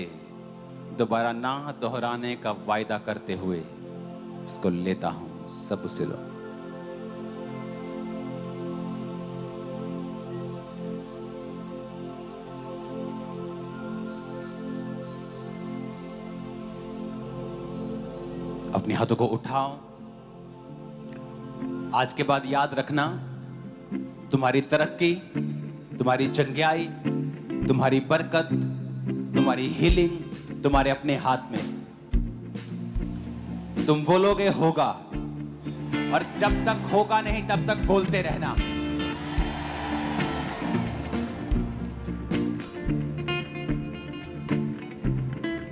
दोबारा ना दोहराने का वायदा करते हुए इसको लेता हूं। सब उसे लो। अपने हाथों को उठाओ। आज के बाद याद रखना, तुम्हारी तरक्की, तुम्हारी चंगियाई, तुम्हारी बरकत, तुम्हारी हीलिंग तुम्हारे अपने हाथ में। तुम बोलोगे होगा, और जब तक होगा नहीं तब तक बोलते रहना।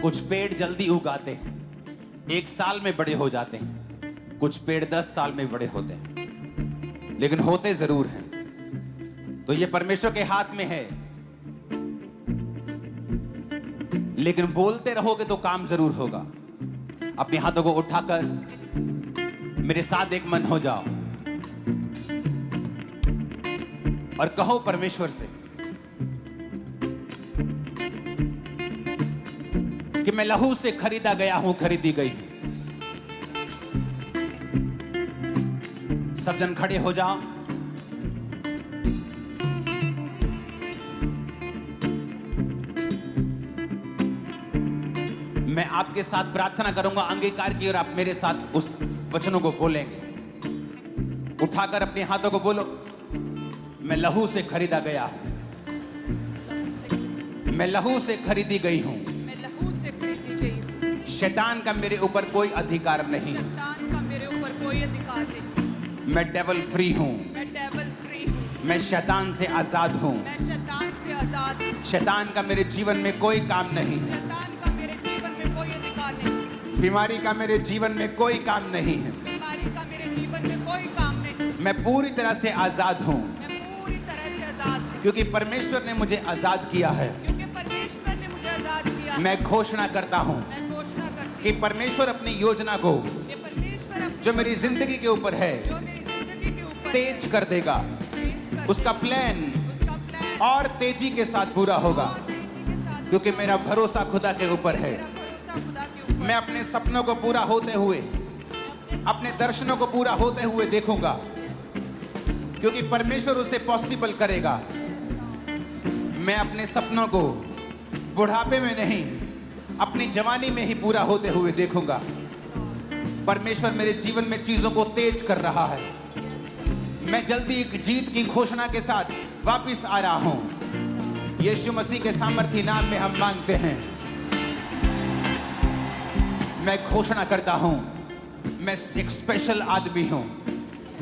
कुछ पेड़ जल्दी उगाते हैं, 1 साल में बड़े हो जाते हैं। कुछ पेड़ 10 साल में बड़े होते हैं, लेकिन होते जरूर हैं। तो ये परमेश्वर के हाथ में है, लेकिन बोलते रहोगे तो काम जरूर होगा। अपने हाथों को उठाकर मेरे साथ एक मन हो जाओ और कहो परमेश्वर से कि मैं लहू से खरीदा गया हूं, खरीदी गई हूं। सब जन खड़े हो जाओ। मैं आपके साथ प्रार्थना करूंगा अंगीकार की, और आप मेरे साथ उस वचनों को बोलेंगे। उठाकर अपने हाथों को बोलो, मैं लहू से खरीदा गया हूं, मैं लहू से खरीदी गई हूं। शैतान का मेरे ऊपर कोई अधिकार नहीं। शैतान का मेरे ऊपर कोई अधिकार नहीं। मैं डेवल फ्री हूँ। मैं डेविल फ्री हूँ। मैं शैतान से आजाद हूँ। मैं शैतान से आजाद हूँ। शैतान का मेरे जीवन में कोई काम नहीं। शैतान का मेरे जीवन में कोई अधिकार नहीं। बीमारी का मेरे जीवन में कोई काम नहीं है। बीमारी का मेरे जीवन में कोई काम नहीं। मैं पूरी तरह से आजाद हूँ, मैं पूरी तरह से आजाद हूँ, क्योंकि परमेश्वर ने मुझे आजाद किया है। क्योंकि परमेश्वर ने मुझे आजाद किया। मैं घोषणा करता हूँ मैं घोषणा करती कि परमेश्वर अपनी योजना को हूँ कि परमेश्वर अपनी जो मेरी जिंदगी के ऊपर है जो मेरी जिंदगी के ऊपर तेज कर देगा। तेज कर उसका प्लान उसका प्लान और तेजी के साथ पूरा होगा, और तेजी के साथ क्योंकि मेरा भरोसा खुदा के ऊपर है। मेरा भरोसा खुदा के ऊपर। मैं अपने सपनों को पूरा होते हुए, अपने दर्शनों को पूरा होते हुए देखूंगा, क्योंकि परमेश्वर उसे पॉसिबल करेगा। मैं अपने सपनों को बुढ़ापे में नहीं, अपनी जवानी में ही पूरा होते हुए देखूंगा। परमेश्वर मेरे जीवन में चीजों को तेज कर रहा है। मैं जल्दी एक जीत की घोषणा के साथ वापस आ रहा हूं। यीशु मसीह के सामर्थी नाम में हम मांगते हैं। मैं घोषणा करता हूं, मैं एक स्पेशल आदमी हूं।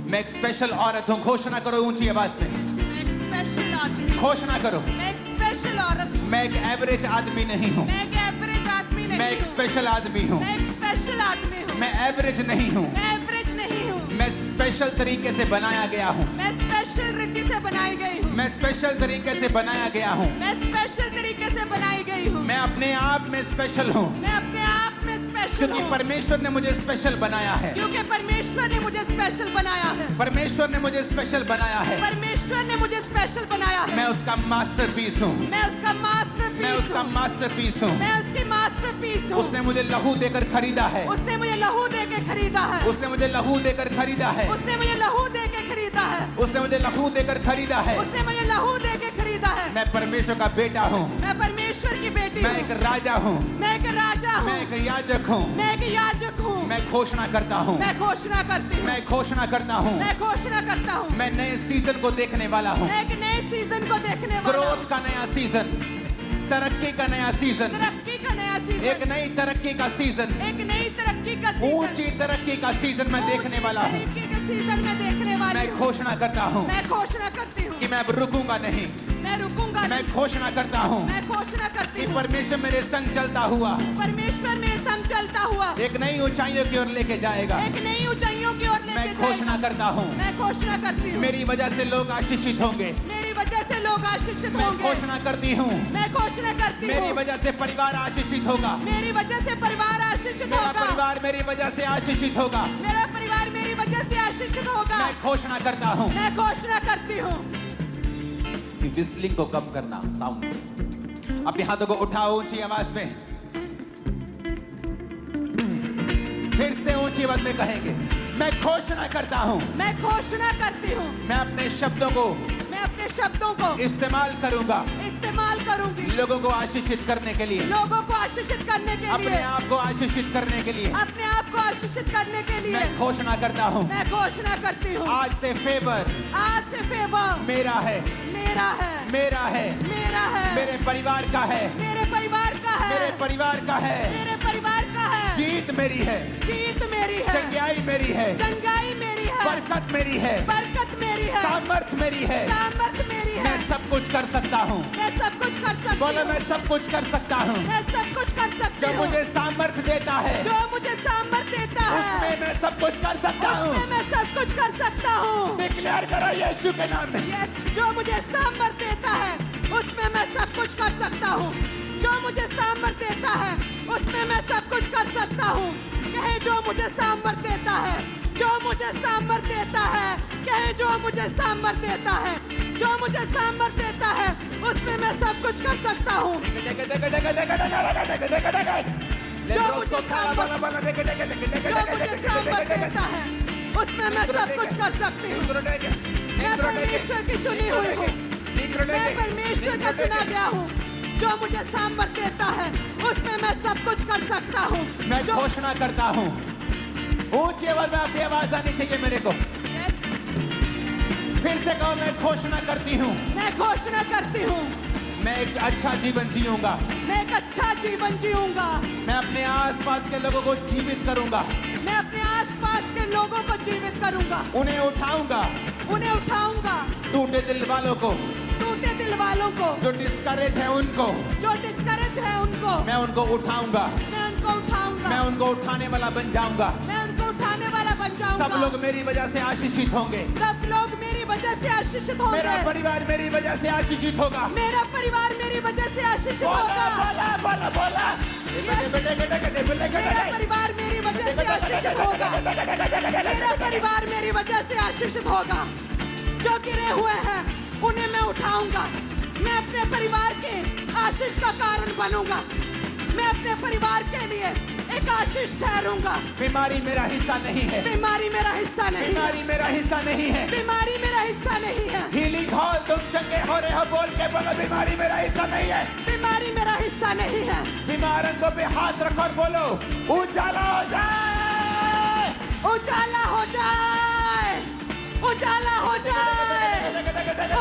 मैं एक स्पेशल औरत हूं। घोषणा करो ऊंची आवाज में। मैं एक स्पेशल आदमी। घोषणा करो। मैं एक स्पेशल औरत हूँ। मैं एक एवरेज आदमी नहीं हूं। मैं एक एवरेज आदमी नहीं मैं एक हूँ। स्पेशल आदमी हूं। मैं एक स्पेशल आदमी हूँ। मैं एवरेज नहीं हूं। मैं एवरेज नहीं हूँ। मैं स्पेशल तरीके से बनाया गया हूं। मैं स्पेशल रीति से बनाई गई हूँ। मैं स्पेशल तरीके से बनाया गया हूं। मैं स्पेशल तरीके से बनाई गई हूँ। मैं अपने आप में स्पेशल हूं, मैं अपने आप में स्पेशल क्योंकि हूँ, परमेश्वर ने मुझे स्पेशल बनाया है। क्योंकि परमेश्वर ने मुझे स्पेशल बनाया है। परमेश्वर ने मुझे स्पेशल बनाया है। परमेश्वर ने मुझे स्पेशल बनाया है। मैं उसका मास्टरपीस हूं। मैं उसका मास्टरपीस मैं उसका हूँ। मास्टरपीस हूं। मैं उसकी मास्टरपीस हूँ। उसने मुझे लहू देकर खरीदा है। उसने मुझे लहू दे के खरीदा है। उसने मुझे लहू देकर खरीदा है। उसने मुझे लहू दे के खरीदा है। उसने मुझे लहू देकर खरीदा है। उसने मुझे लहू दे के खरीदा है। मैं परमेश्वर का बेटा हूं। मैं परमेश्वर की बेटी मैं हूँ। एक राजा हूं। मैं एक राजा हूँ। मैं एक याजक हूं। मैं एक याजक हूँ। मैं घोषणा करता हूं। मैं घोषणा करती हूँ। मैं घोषणा करता हूं। मैं घोषणा करता हूँ। मैं नए सीजन को देखने वाला हूं। मैं एक नए सीजन को देखने वाला हूँ। ग्रोथ का नया सीजन, तरक्की का नया सीजन, तरक्की का नया सीजन। एक नई तरक्की का सीजन, एक नई तरक्की का सीजन। ऊंची तरक्की का सीजन मैं देखने वाला हूं। ऊंची तरक्की का सीजन मैं देखने वाली मैं हूँ। घोषणा करता हूं मैं घोषणा करती हूँ कि मैं अब रुकूंगा नहीं। मैं रुकूंगा मैं नहीं। घोषणा करता हूं मैं घोषणा करती कि हूँ परमेश्वर मेरे संग चलता हुआ परमेश्वर मेरे संग चलता हुआ एक नई ऊंचाइयों की ओर लेके जाएगा। एक नई ऊंचाइयों की ओर लेके मैं जाएगा। घोषणा करता हूं, मैं घोषणा करती हूँ मेरी वजह से लोग आशीषित होंगे। मेरी वजह से लोग आशीषित मैं होंगे। घोषणा करती हूं, मैं घोषणा करती मेरी हूँ वजह से परिवार आशीषित होगा। मेरी वजह से परिवार आशीषित मेरा होगा। परिवार मेरी वजह से आशीषित होगा। मेरा परिवार मेरी वजह से आशीषित होगा। मैं घोषणा करता हूं। मैं घोषणा करती हूँ इसकी विस्लिंग को कम करना, साउंड। अपने हाथों को उठाओ ऊंची आवाज में, फिर से ऊंची आवाज में कहेंगे, मैं घोषणा करता हूं। मैं घोषणा करती हूँ मैं अपने शब्दों को मैं अपने शब्दों को इस्तेमाल करूंगा इस्तेमाल करूंगी लोगों को आशीषित करने के लिए, लोगों को आशीषित करने के अपने लिए आप को आशीषित करने के लिए। अपने आप को आशीषित करने के लिए मैं घोषणा करता हूं, मैं घोषणा करती हूँ आज से फेवर आज से फेवर मेरा है, मेरा है मेरा है, मेरा है मेरे परिवार का है, मेरे परिवार का है मेरे परिवार का है। मेरे परिवार का है जीत मेरी है, जीत मेरी है चंगाई मेरी है, चंगाई मेरी है बरकत मेरी है, बरकत मेरी है सामर्थ मेरी है। सामर्थ मेरी है मैं सब कुछ कर सकता हूँ। मैं सब कुछ कर सकती बोलो, हूँ मैं सब कुछ कर सकता हूँ। मैं सब कुछ कर सकती जो हूँ मुझे सामर्थ देता है, जो मुझे सामर्थ देता है उसमें मैं सब कुछ कर सकता हूँ। उसमें मैं सब कुछ कर सकता हूँ डिक्लेयर करो यीशु के नाम में। यस जो मुझे सामर्थ देता है उसमें मैं सब कुछ कर सकता हूँ जो मुझे सामर्थ देता है उसमें मैं सब कुछ कर सकता हूँ कहे जो मुझे सामर्थ देता है जो मुझे सामर्थ देता है कहे जो मुझे सामर्थ देता है जो मुझे सामर्थ देता है उसमें मैं सब कुछ कर सकता हूँ जो मुझे सामर्थ देता है उसमें मैं सब कुछ कर सकती हूँ मैं परमेश्वर की चुनी हुई हूँ मैं परमेश्वर का चुना गया हूँ जो मुझे सामर्थ देता है उसमें मैं सब कुछ कर सकता हूँ मैं जो घोषणा करता हूँ। ऊंची आवाज में आपकी आवाज आनी चाहिए मेरे को। Yes, फिर से कहो, मैं घोषणा करती हूँ। मैं घोषणा करती हूँ मैं एक अच्छा जीवन जीऊंगा। मैं एक अच्छा जीवन जीऊंगा। मैं अपने आसपास के लोगों को जीवित करूंगा। मैं अपने आसपास के लोगों को जीवित करूंगा। उन्हें उठाऊंगा। उन्हें उठाऊंगा। टूटे दिल वालों को, टूटे दिल वालों को, जो डिस्करेज है उनको, जो डिस्करेज है उनको, मैं उनको उठाऊंगा। मैं उनको उठाऊंगा। मैं उनको उठाने वाला बन जाऊंगा। मैं उनको उठाने वाला बन जाऊंगा। सब लोग मेरी वजह से आशीषित होंगे। सब लोग मेरी वजह से आशीषित होंगे। मेरा परिवार मेरी वजह से आशीषित होगा। मेरा परिवार मेरी वजह से आशीषित बोला होगा। बोला बोला बोला। मेरा परिवार मेरी वजह से आशीषित होगा। मेरा परिवार मेरी वजह से आशीषित होगा। जो गिरे हुए हैं उन्हें मैं उठाऊंगा। मैं अपने परिवार के आशीष का कारण बनूंगा। मैं अपने परिवार के लिए एक आशीष ठहरूंगा। बीमारी मेरा हिस्सा नहीं है। बीमारी मेरा हिस्सा नहीं है। बीमारी मेरा हिस्सा नहीं है। बीमारी मेरा हिस्सा नहीं है। हीलिंग हॉल तुम चंगे हो रहे हो बोल के बोलो बीमारी मेरा हिस्सा नहीं है। बीमारी मेरा हिस्सा नहीं है। बीमारों पे हाथ रखो और बोलो उजाला हो जाए। उजाला हो जाए। उजाला हो जाए।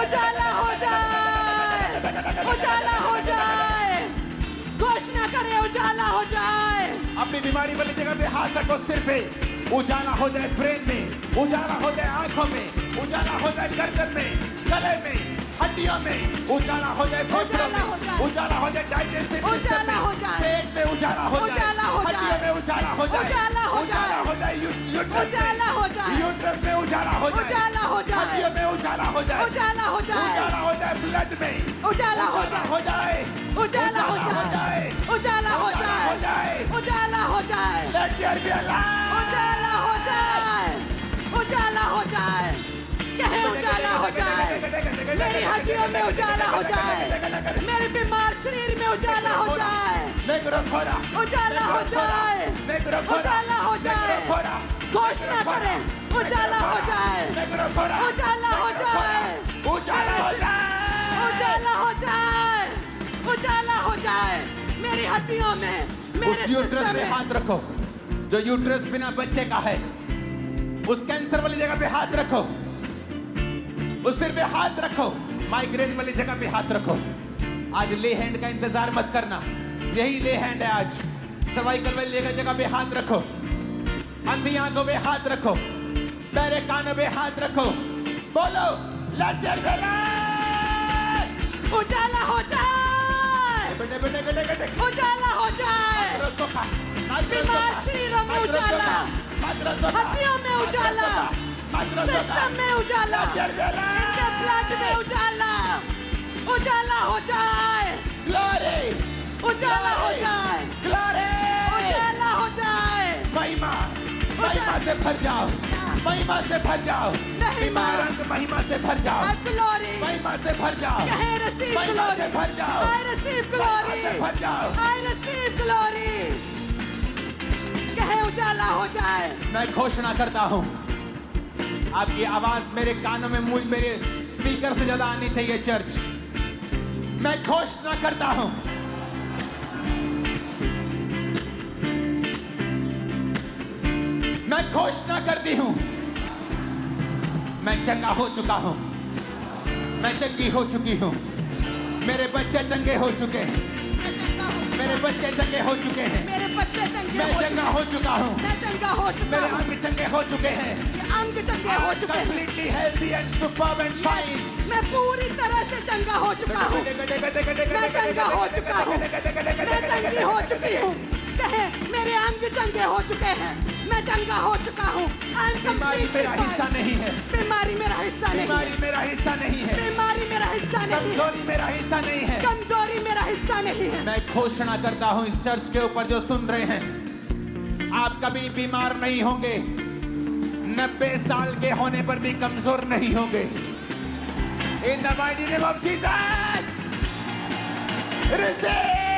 उजाला हो जाए। उजाला हो जाए। घोषणा करें उजाला हो जाए। अपनी बीमारी वाली जगह पे हाथ रखो, सिर पे उजाला हो जाए, ब्रेन में उजाला हो जाए, आंखों में उजाला हो जाए, गर्दन में, गले में, हड्डियों में उजाला हो जाए, फेफड़ों में उजाला हो जाए, डाइजेस्टिव सिस्टम उजाला हो जाए। पेट में उजाला हो जाए, उजाला हो जाए। हड्डियों में उजाला हो जाए, उजाला हो जाए। उजाला हो जाए, उजाला हो जाए। यूट्रस में उजाला हो जाए, उजाला हो जाए। हड्डियों में उजाला हो जाए, उजाला हो जाए। उजाला हो जाए, ब्लड में उजाला हो हो जाए, उजाला हो जाए। उजाला हो जाए। उजाला हो जाए। Let there be a light. उजाला हो जाए। उजाला हो जाए। कहे उजाला हो जाए। मेरी हड्डियों में उजाला हो जाए। मेरे बीमार शरीर में उजाला हो जाए। उजाला हो जाए। उजाला हो जाए। घोषणा करें उजाला हो जाए। उजाला हो जाए। उजाला हो जाए। उजाला हो जाए। उजाला हो जाए। मेरी हड्डियों में, मेरे उस यूट्रस सिस्टम पे में। हाथ रखो जो यूट्रस बिना बच्चे का है। उस कैंसर वाली जगह पे हाथ रखो। उस सिर पे हाथ रखो। माइग्रेन वाली जगह पे हाथ रखो। आज ले हैंड का इंतजार मत करना, यही ले हैंड है आज। सर्वाइकल वाली जगह पे हाथ रखो। अंधी आंखों पे हाथ रखो। बहरे कानों पे हाथ रखो। बोलो लेट देयर बी लाइट। उजाला हो जाए। उजाला हो जाए। बीमार शरीरों में उजाला, हड्डियों में उजाला, सिस्टम में उजाला, इनके ब्लड में उजाला। उजाला हो जाए। उजाला हो जाए। उजाला हो जाए। महिमा से भर जाओ। महिमा से भर जाओ। महिमा। महिमा से भर जाओ। ग्लोरी। महिमा से भर जाओ। कहे receive महिमा से glory. भर जाओ। I receive महिमा glory. से भर जाओ। I receive glory. कहे उजाला हो जाए। मैं घोषणा करता हूँ, आपकी आवाज मेरे कानों में, मुझ मेरे स्पीकर से ज्यादा आनी चाहिए चर्च। मैं घोषणा करता हूँ, मैं घोषणा करती हूँ, मैं चंगा हो चुका हूँ। मैं चंगी हो चुकी हूँ। मेरे बच्चे चंगे हो चुके हैं। मेरे बच्चे चंगे हो चुके हैं। मेरे बच्चे चंगे मैं हो चंगा चुके हो चुका हूँ। मैं चंगा हो चुका मेरे हूँ। अंग चंगे हो चुके हैं। अंग चंगे हो चुके हैं। Completely healthy and superb and fine. मैं पूरी तरह से चंगा हो चुका हूँ। मैं चंगा हो चुका हूँ। मैं चंगी हो चुकी हूँ। कहे मेरे अंग चंगे हो चुके हैं। मैं चंगा हो चुका हूँ। बीमारी मेरा हिस्सा नहीं है। बीमारी मेरा हिस्सा नहीं है। बीमारी मेरा हिस्सा नहीं है। बीमारी मेरा हिस्सा नहीं है। कमजोरी मेरा हिस्सा नहीं है। कमजोरी मेरा हिस्सा नहीं है। मैं घोषणा करता हूँ इस चर्च के ऊपर जो सुन रहे हैं, आप कभी बीमार नहीं होंगे। 90 साल के होने पर भी कमजोर नहीं होंगे। In the mighty name of Jesus, receive।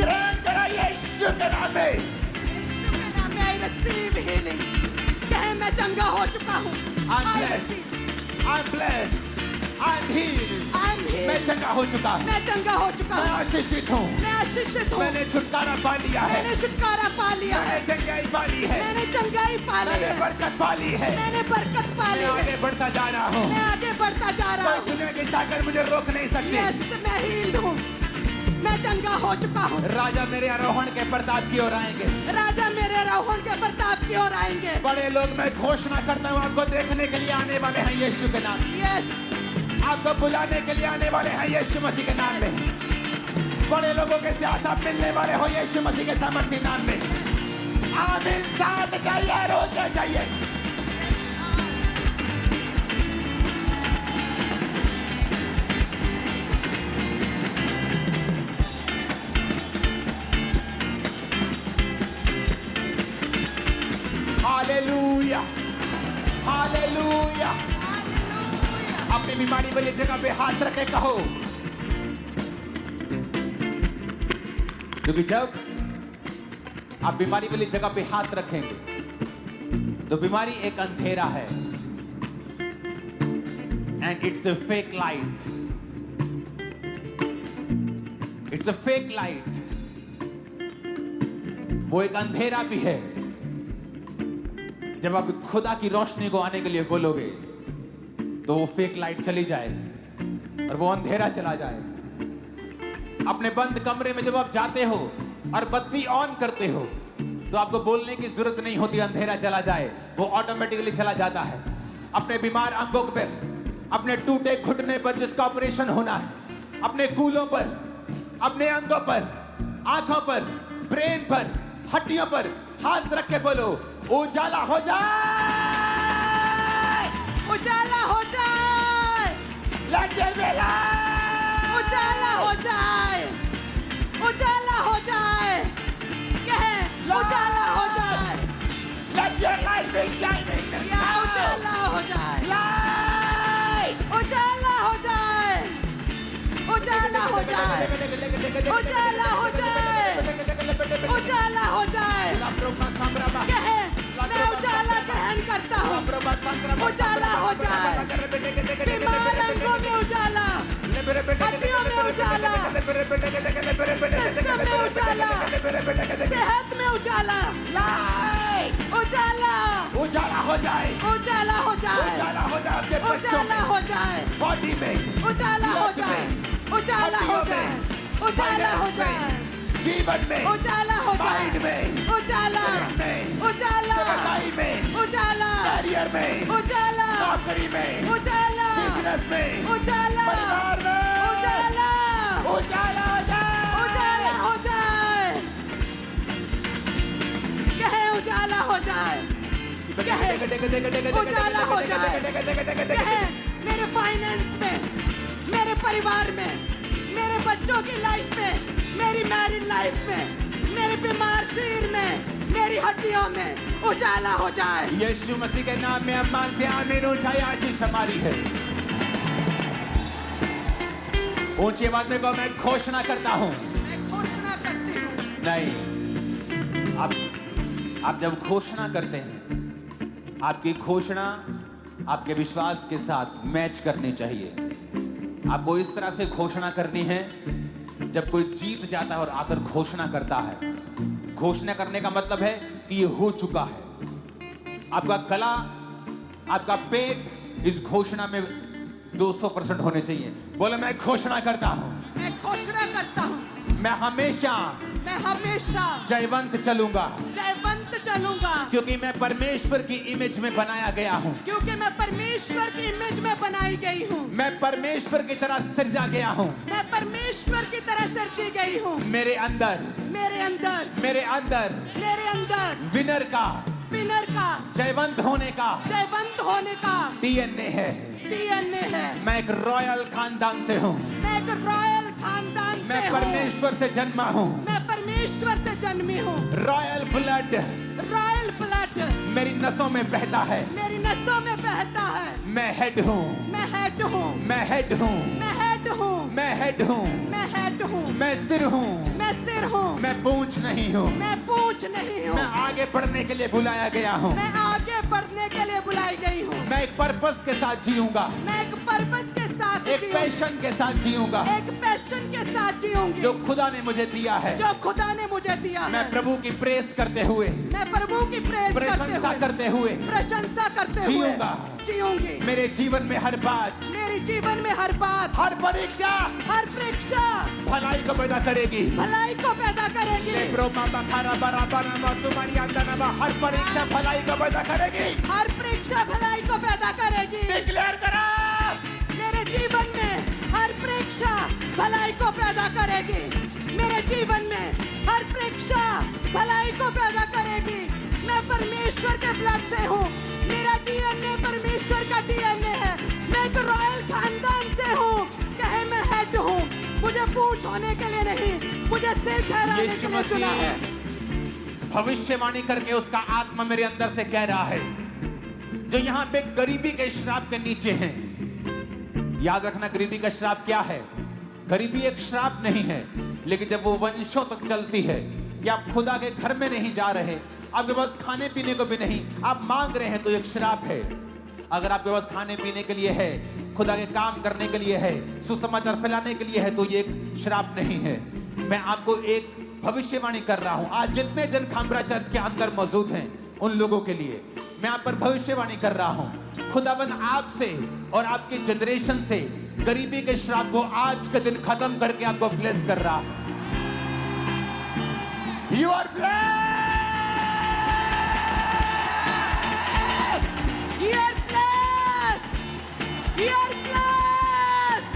ग्रहण करा यीशु के नाम में। यीशु के नाम में I receive healing। कहे मैं चंगा हो चुका हूँ। I'm blessed. I'm blessed. I'm healed। I'm healed। मैं चंगा हो चुका हूँ, मैं चंगा हो चुका मैं हूँ, आशीषित हूँ, मैं आशीषित हूँ, मैंने छुटकारा पा लिया है, मैंने छुटकारा पा लिया मैंने है, चंगाई पा ली है, मैंने चंगाई पा ली मैंने है, बरकत पा ली है, मैंने बरकत पा मैं ली है, आगे बढ़ता जा रहा हूँ, मैं आगे बढ़ता जा रहा कोई हूँ। दुनिया की ताकत मुझे रोक नहीं सकती। यस, मैं हील्ड हूँ, मैं चंगा हो चुका हूँ। राजा मेरे आरोहण के प्रताप की ओर आएंगे, राजा मेरे रोहन के प्रताप की ओर आएंगे। बड़े लोग मैं घोषणा करता हूँ आपको देखने के लिए आने वाले हैं यीशु के नाम में, यस, आपको बुलाने के लिए आने वाले हैं यीशु मसीह के नाम में, बड़े लोगों के साथ आप मिलने वाले हो यीशु मसीह के सामर्थ्य नाम में। आमीन। साथ चाहिए, रोज चाहिए। Hallelujah, hallelujah. अपनी बीमारी वाली जगह पे हाथ रखे कहो, क्योंकि जब आप बीमारी वाली जगह पे हाथ रखेंगे तो बीमारी एक अंधेरा है, and it's a fake light, it's a fake light. वो एक अंधेरा भी है। जब आप खुदा की रोशनी को आने के लिए बोलोगे तो वो फेक लाइट चली जाएगी और वो अंधेरा चला जाएगा। अपने बंद कमरे में जब आप जाते हो और बत्ती ऑन करते हो तो आपको बोलने की जरूरत नहीं होती, अंधेरा चला जाए, वो ऑटोमेटिकली चला जाता है। अपने बीमार अंगों पर, अपने टूटे घुटने पर जिसका ऑपरेशन होना है, अपने कूलों पर, अपने अंगों पर, आंखों पर, ब्रेन पर, हड्डियों पर हाथ रख के बोलो, उजाला हो जाए, उजाला हो जाए, Let there be light! उजाला हो जाए, उजाला हो जाए, कहे उजाला हो जाए, Let your light be shining या now! उजाला हो जाए, Light! उजाला हो जाए, उजाला हो जाए, उजाला हो जाए, उजाला हो जाए, कहे मैं उजाला ग्रहण करता हूँ, उजाला हो जाए, बीमार अंगों में उजाला, हड्डियों में उजाला, सिस्टम में उजाला, सेहत में उजाला, Light! उजाला, उजाला हो जाए, उजाला हो जाए, उजाला हो जाए आपके बच्चों उजाला में, हो जाए, बॉडी में, उजाला हो जाए, उजाला हो जाए, उजाला हो जाए, जीवन में, उजाला हो जाए, माइंड में, उजाला, में, उजाला, सेवकाई में, उजाला, कैरियर में, उजाला, नौकरी में, उजाला, बिजनेस में, उजाला, परिवार में, उजाला, उजाला हो जाए, उजाला हो जाए, कहे उजाला हो जाए, कहे उजाला हो जाए, कहे मेरे फाइनेंस में, मेरे परिवार में, मेरे बच्चों की लाइफ में, मेरी मैरिड लाइफ में, मेरे बीमार शरीर में, मेरी हड्डियों में उजाला हो जाए। यीशु मसीह के नाम में हम मानते हैं, आमीन। ऊंचाई आशीष हमारी है। ऊंची आवाज में कहो, मैं घोषणा करता हूं। मैं घोषणा करती हूँ। नहीं, आप जब घोषणा करते हैं, आपकी घोषणा आपके विश्वास के साथ मैच करनी चाहिए। आपको इस तरह से घोषणा करनी है, जब कोई जीत जाता है और आकर घोषणा करता है। घोषणा करने का मतलब है कि ये हो चुका है। आपका गला, आपका पेट इस घोषणा में 200% होने चाहिए। बोले, मैं घोषणा करता हूं, मैं घोषणा करता हूँ, मैं हमेशा जयवंत चलूंगा, जयवंत चलूंगा, क्योंकि मैं परमेश्वर की इमेज में बनाया गया हूं। क्योंकि मैं परमेश्वर की इमेज में बनाई गई हूँ। मैं परमेश्वर की तरह सृजा गया हूं। मैं परमेश्वर की तरह सृजी गई हूँ। मेरे अंदर, मेरे अंदर, मेरे अंदर मेरे अंदर विनर का, विनर का, जयवंत होने का जयवंत होने का डीएनए है। डीएनए है। मैं एक रॉयल खानदान से हूँ। मैं एक रॉयल खानदान से मैं हूँ। परमेश्वर से जन्मा हूँ। मैं परमेश्वर से जन्मी हूँ। रॉयल ब्लड रॉयल ब्लड मेरी नसों में बहता है। मेरी नसों में बहता है। मैं हेड हूँ, मैं हेड हूँ, मैं हेड हूँ, मैं हेड हूँ, मैं हेड हूँ, मैं हेड हूँ, मैं सिर हूँ, मैं सिर हूँ, मैं पूंछ नहीं हूँ। मैं पूंछ नहीं हूँ। मैं आगे बढ़ने के लिए बुलाया गया हूँ। मैं आगे बढ़ने के लिए बुलाई गई हूँ। मैं एक पर्पस के साथ जीऊंगा, मैं एक पर्पस के साथ एक जीऊंगी। पैशन के साथ जीऊंगा एक पैशन के साथ जीऊंगी जो खुदा ने मुझे दिया है। जो खुदा ने मुझे दिया मैं है। प्रभु की प्रेस करते हुए, मैं प्रभु की प्रशंसा करते हुए प्रशंसा करते हुए जीऊंगा। जीऊंगी। मेरे जीवन में हर बात, मेरे जीवन में हर बात, हर परीक्षा हर परीक्षा भलाई को पैदा करेगी। भलाई को पैदा करेगी। हर परीक्षा भलाई को पैदा करेगी। हर परीक्षा भलाई को पैदा करेगी। डिक्लेयर करा, मेरे जीवन में हर परीक्षा भलाई को पैदा करेगी। मेरे जीवन में हर परीक्षा भलाई को पैदा करेगी। मैं परमेश्वर के ब्लड से हूँ। मेरा डीएनए परमेश्वर का डीएनए है। मैं एक रॉयल खानदान से हूँ। कहे मैं हेड हूँ। मुझे पूंछ होने के लिए नहीं, मुझे सिर ठहराने यीशु के लिए मसीह चुना है। भविष्यवाणी करके उसका आत्मा मेरे अंदर से कह रहा है, जो यहाँ पे गरीबी के श्राप के नीचे हैं। याद रखना, गरीबी का श्राप क्या है? गरीबी एक श्राप नहीं है, लेकिन जब वो वंशों तक चलती है कि आप खुदा के घर में नहीं जा रहे, आपके पास खाने पीने को भी नहीं, आप मांग रहे हैं, तो एक श्राप है। अगर आपके पास खाने पीने के लिए है, खुदा के काम करने के लिए है, सुसमाचार फैलाने के लिए है, तो ये एक श्राप नहीं है। मैं आपको एक भविष्यवाणी कर रहा हूं। आज जितने जन खामरा चर्च के अंदर मौजूद हैं, उन लोगों के लिए मैं आप पर भविष्यवाणी कर रहा हूं। खुदाबंद आपसे और आपके जनरेशन से गरीबी के श्राप को आज के दिन खत्म करके आपको ब्लेस कर रहा है। You are blessed, You are blessed. You are blessed.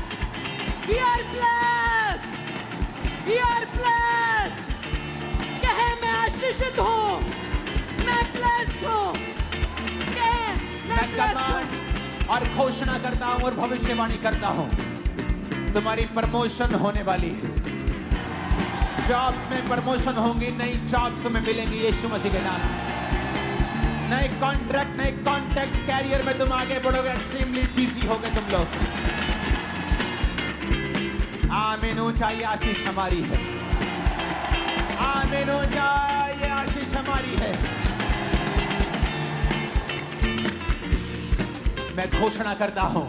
You are blessed. You are blessed. कहे मैं आशीषित हूँ। मैं blessed हूँ। कहे मैं blessed हूँ। कमांड और घोषणा करता हूं और भविष्यवाणी करता हूं, तुम्हारी प्रमोशन होने वाली है। जॉब्स में प्रमोशन होंगी, नई जॉब्स तुम्हें मिलेंगी यीशु मसीह के नाम में। नए कॉन्ट्रैक्ट, नए कॉन्टैक्ट, कैरियर में तुम आगे बढ़ोगे। एक्सट्रीमली बिजी होगे तुम लोग। आमीन। ऊंचाई आशीष हमारी है। आमीन। ऊंचाई आशीष हमारी है। मैं घोषणा करता हूं,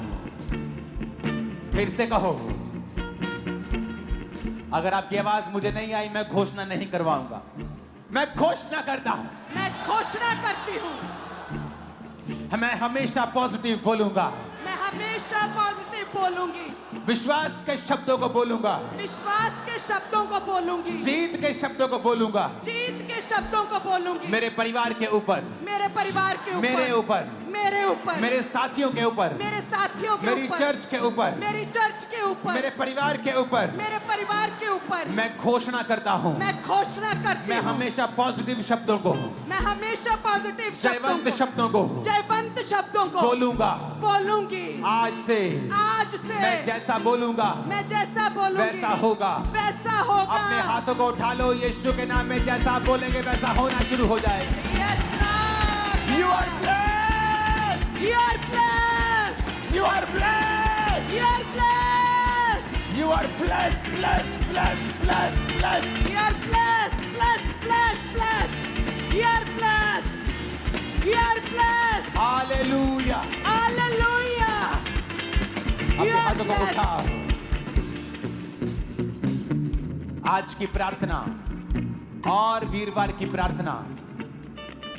फिर से कहो। अगर आपकी आवाज मुझे नहीं आई, मैं घोषणा नहीं करवाऊंगा। मैं घोषणा करता हूं, मैं घोषणा करती हूँ। मैं हमेशा पॉजिटिव बोलूंगा। मैं हमेशा पॉजिटिव बोलूंगी। विश्वास के शब्दों को बोलूंगा। विश्वास के शब्दों को बोलूंगी। जीत के शब्दों को बोलूंगा। जीत के शब्दों को बोलूंगी। मेरे परिवार के ऊपर, मेरे परिवार के ऊपर, मेरे ऊपर, मेरे ऊपर, मेरे साथियों के ऊपर, मेरे साथियों के मेरी ऊपर, चर्च के ऊपर, मेरी चर्च के ऊपर, मेरे परिवार के ऊपर मेरे परिवार के ऊपर मैं घोषणा करता हूं। मैं घोषणा करती मैं हूँ। हमेशा पॉजिटिव शब्दों को, मैं हमेशा पॉजिटिव जयवंत शब्दों को जयवंत शब्दों को बोलूंगा। बोलूंगी। आज से आज से मैं जैसा बोलूंगा मैं जैसा बोलूंगी वैसा होगा। वैसा होगा। अपने हाथों को उठा लो, यीशु के नाम में जैसा आप बोलेंगे वैसा होना शुरू हो जाएगा। Yes, Lord. You are blessed. You are blessed. You are blessed. You are blessed. You are blessed, blessed, blessed, blessed, blessed. You are blessed, blessed, blessed, blessed. You are blessed. You are blessed. Hallelujah. Hallelujah. अपने You are हाथों को blessed. उठाओ। आज की प्रार्थना और वीरवार की प्रार्थना,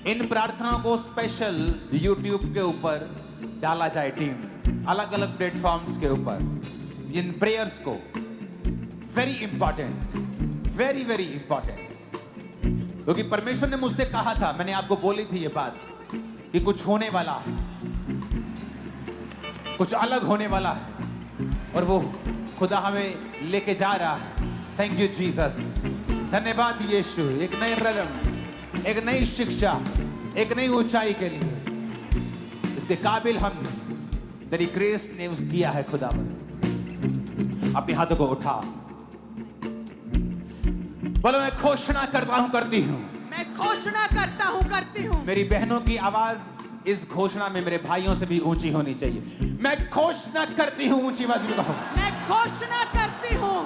इन प्रार्थनाओं को स्पेशल YouTube के ऊपर डाला जाए। टीम अलग अलग प्लेटफॉर्म्स के ऊपर इन प्रेयर्स को, very important, very very important. क्योंकि परमेश्वर ने मुझसे कहा था, मैंने आपको बोली थी ये बात कि कुछ होने वाला है, कुछ अलग होने वाला है, और वो खुदा हमें लेके जा रहा है। Thank you Jesus. धन्यवाद यीशु। एक नए रलम, एक नई शिक्षा, एक नई ऊंचाई के लिए इसके काबिल हम तेरी ग्रेस ने किया है। खुदा अपने हाथों को उठा, बोलो मैं घोषणा करता हूं, करती हूं। मैं घोषणा करता हूँ, करती हूँ। मेरी बहनों की आवाज इस घोषणा में मेरे भाइयों से भी ऊंची होनी चाहिए। मैं घोषणा करती हूं, ऊंची आवाज में कहो। मैं घोषणा करती हूँ।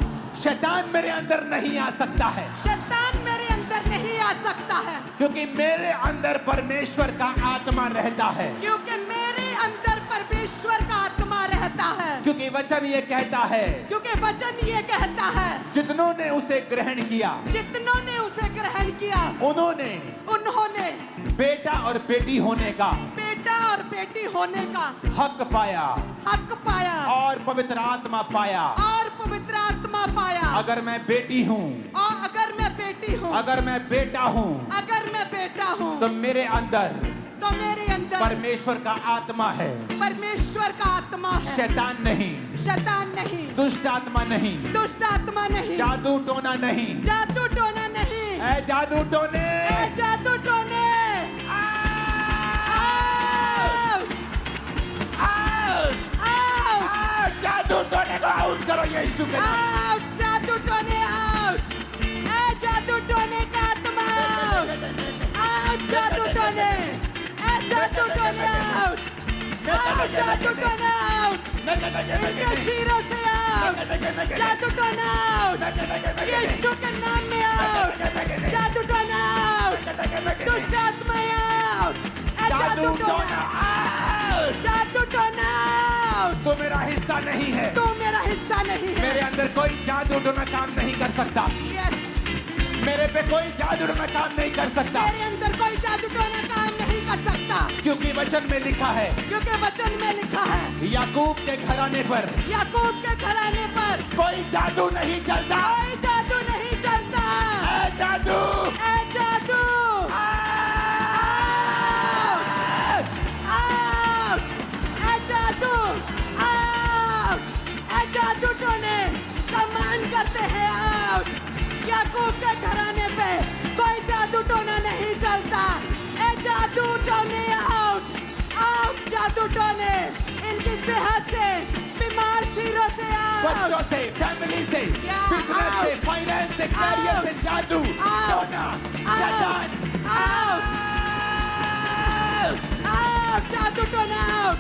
शैतान मेरे अंदर नहीं आ सकता है। शैतान मेरे अंदर नहीं आ सकता है, क्योंकि मेरे अंदर परमेश्वर का आत्मा रहता है, क्योंकि मेरे अंदर परमेश्वर का आत्मा रहता है, क्योंकि वचन ये कहता है क्योंकि वचन ये कहता है जितनों ने उसे ग्रहण किया जितनों ने उसे ग्रहण किया उन्होंने उन्होंने बेटा और बेटी होने का बेटा और बेटी होने का हक पाया हक पाया और पवित्र आत्मा पाया। और पवित्र आत्मा पाया। अगर मैं बेटी हूँ, और अगर मैं बेटी हूँ, अगर मैं बेटा हूँ, अगर मैं बेटा हूँ, तो मेरे अंदर परमेश्वर का आत्मा है, परमेश्वर का आत्मा है, शैतान नहीं, शैतान नहीं, दुष्ट आत्मा नहीं, दुष्ट आत्मा नहीं, जादू टोना नहीं, जादू टोना नहीं, ऐ जादू टोने, ऐ जादू टोने, जादू टोने को आउट करो यीशु के नाम। आउट, जादू टोने आउट, ऐ जादू टोने का आत्मा आउट, जादू टोने, ऐ जादू टोने आउट, जादू टोने आउट, इनके सिरों से आउट, जादू टोने आउट, यीशु के नाम में आउट, जादू टोने आउट, दुष्ट आत्मा आउट, ऐ जादू टोना आउट, जादू टोना आउट, तो मेरा हिस्सा नहीं है, तू मेरा हिस्सा नहीं है। मेरे अंदर कोई जादू टोना काम नहीं कर सकता, यस, मेरे पे कोई जादू टोना काम नहीं कर सकता, मेरे अंदर कोई जादू टोना काम नहीं कर सकता, क्योंकि वचन में लिखा है, क्योंकि वचन में लिखा है याकूब के घराने पर याकूब के घराने पर कोई जादू नहीं चलता। कोई जादू नहीं चलता। ऐ जादू, ऐ जादू आउट, ऐ जादू आउट, ऐ जादू टोने सम्मान करते हैं आउट। याकूब के घराने पे कोई जादू टोना नहीं चलता। ऐ जादू टोने आउट, आउट जादू टोने, इनकी सेहत से, बीमार शीरों से आउट, बच्चों से, फैमिली से, बिजनेस से, फाइनेंस से, कैरियर से जादू टोना, शैतान आउट, आउट जादू टोना आउट,